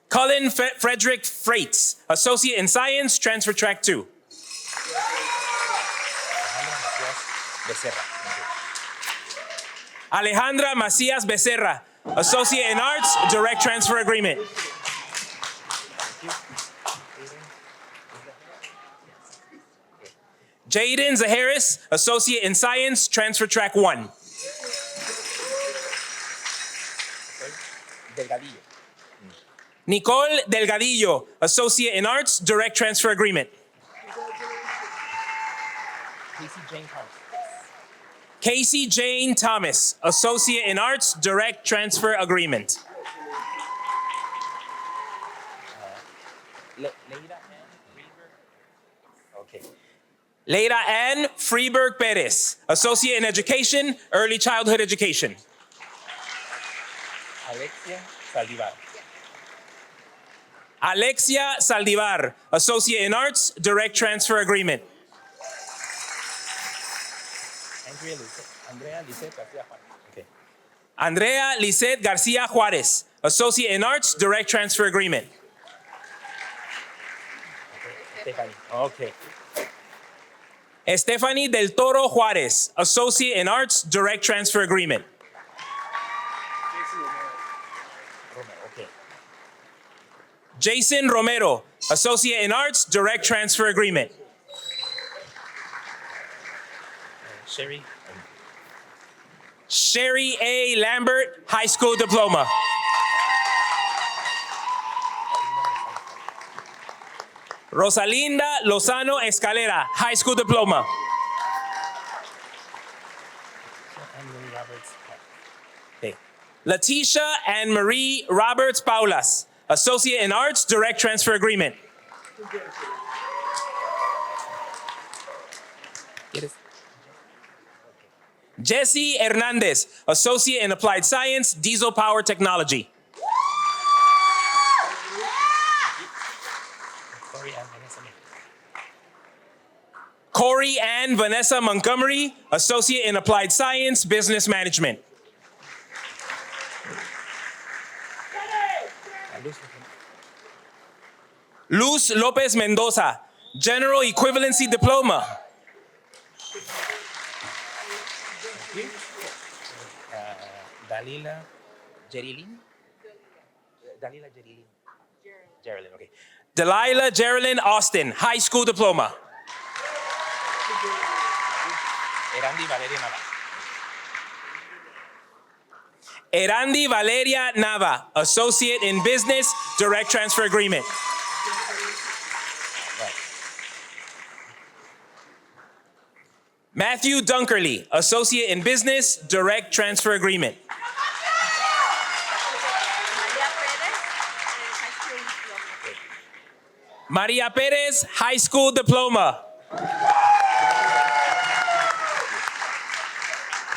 Cullen Frederick Freites, associate in science, transfer track 2. Alejandra Macias Becerra, associate in arts, direct transfer agreement. Jaden Zaharis, associate in science, transfer track 1. Nicole Delgadillo, associate in arts, direct transfer agreement. Casey Jane Thomas, associate in arts, direct transfer agreement. Leira Ann Freeberg Perez, associate in education, early childhood education. Alexia Saldivar, associate in arts, direct transfer agreement. Andrea Lisette Garcia Juarez, associate in arts, direct transfer agreement. Stephanie Del Toro Juarez, associate in arts, direct transfer agreement. Jason Romero, associate in arts, direct transfer agreement. Sherry A. Lambert, high school diploma. Rosalinda Lozano Escalera, high school diploma. Letitia Anne Marie Roberts Paulas, associate in arts, direct transfer agreement. Jesse Hernandez, associate in applied science, diesel power technology. Corey Ann Vanessa Montgomery, associate in applied science, business management. Luz Lopez Mendoza, general equivalency diploma. Dalila Jerilyn? Dalila Jerilyn. Jerilyn, okay. Delilah Geraldine Austin, high school diploma. Erandi Valeria Nava. Erandi Valeria Nava, associate in business, direct transfer agreement. Matthew Dunkerley, associate in business, direct transfer agreement. Maria Perez, high school diploma.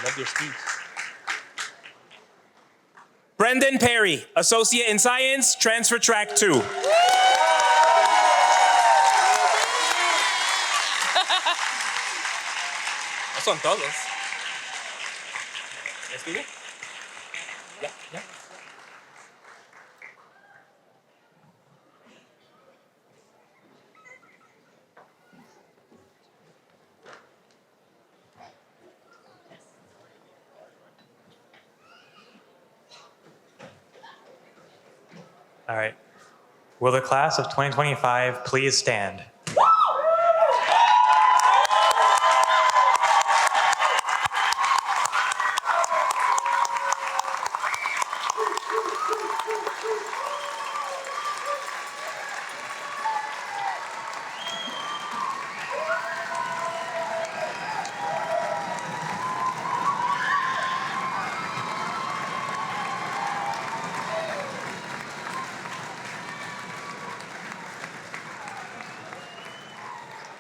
Love your speech. Brendan Perry, associate in science, transfer track 2. No son todos. ¿Ya estuvo? Ya, ya. All right. Will the class of 2025 please stand?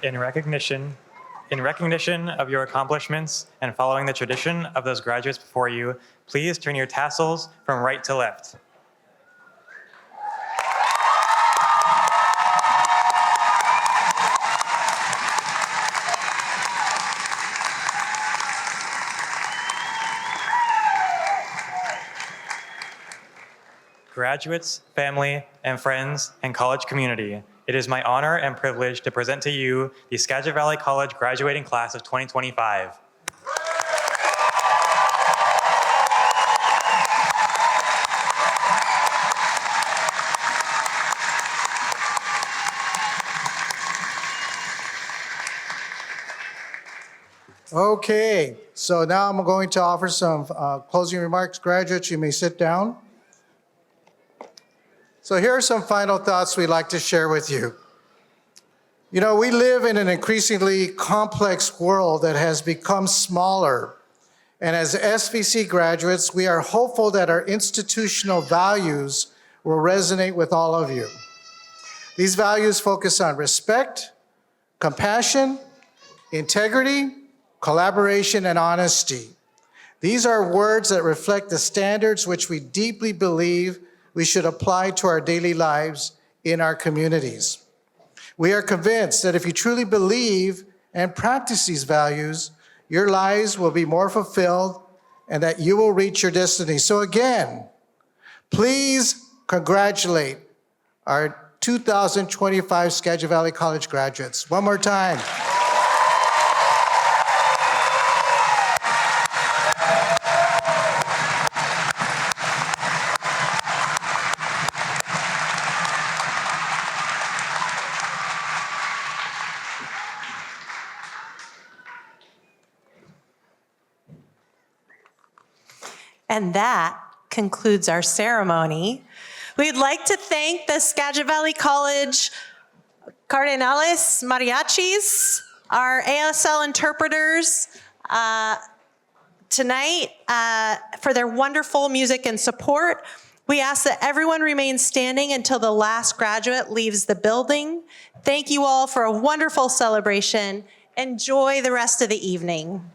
In recognition of your accomplishments and following the tradition of those graduates before you, please turn your tassels from right to left. Graduates, family, and friends, and college community, it is my honor and privilege to present to you the Skagit Valley College graduating class of 2025. Okay, so now I'm going to offer some closing remarks. Graduates, you may sit down. So here are some final thoughts we'd like to share with you. You know, we live in an increasingly complex world that has become smaller. And as SVC graduates, we are hopeful that our institutional values will resonate with all of you. These values focus on respect, compassion, integrity, collaboration, and honesty. These are words that reflect the standards which we deeply believe we should apply to our daily lives in our communities. We are convinced that if you truly believe and practice these values, your lives will be more fulfilled and that you will reach your destiny. So again, please congratulate our 2025 Skagit Valley College graduates. One more time. And that concludes our ceremony. We'd like to thank the Skagit Valley College Cardenales Mariachis, our ASL interpreters tonight for their wonderful music and support. We ask that everyone remain standing until the last graduate leaves the building. Thank you all for a wonderful celebration. Enjoy the rest of the evening.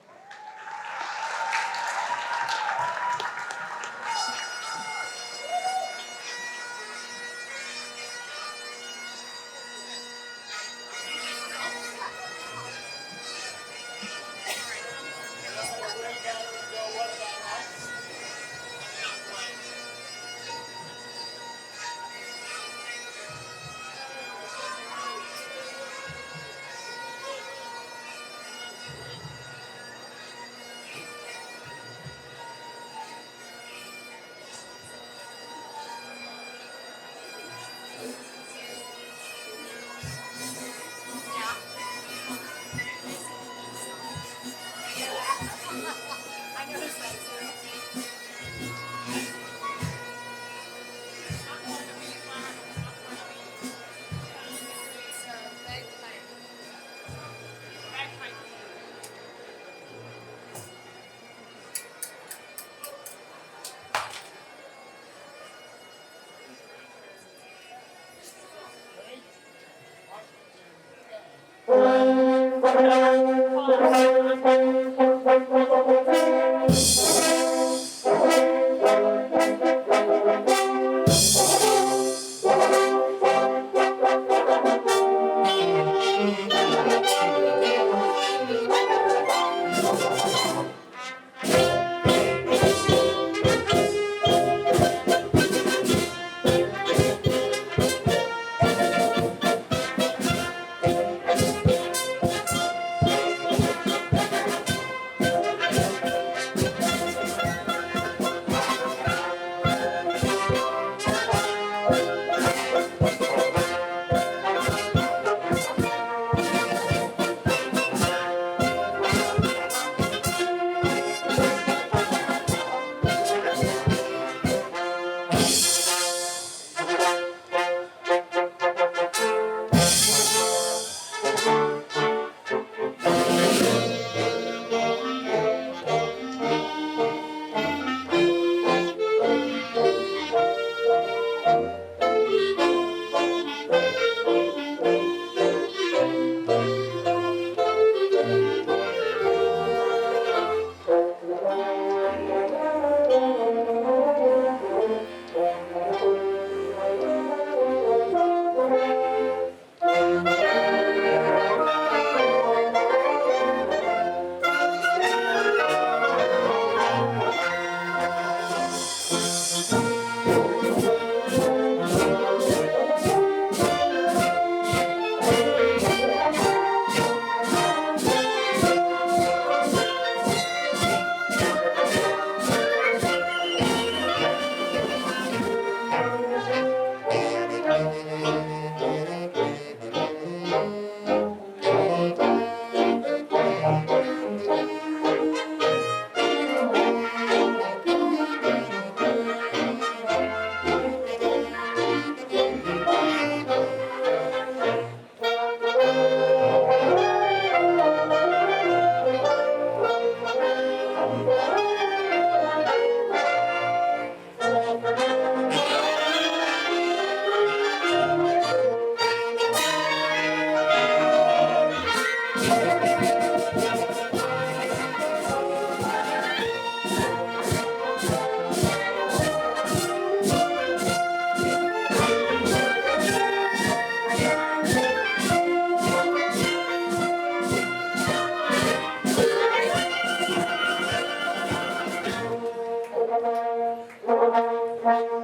Thank you.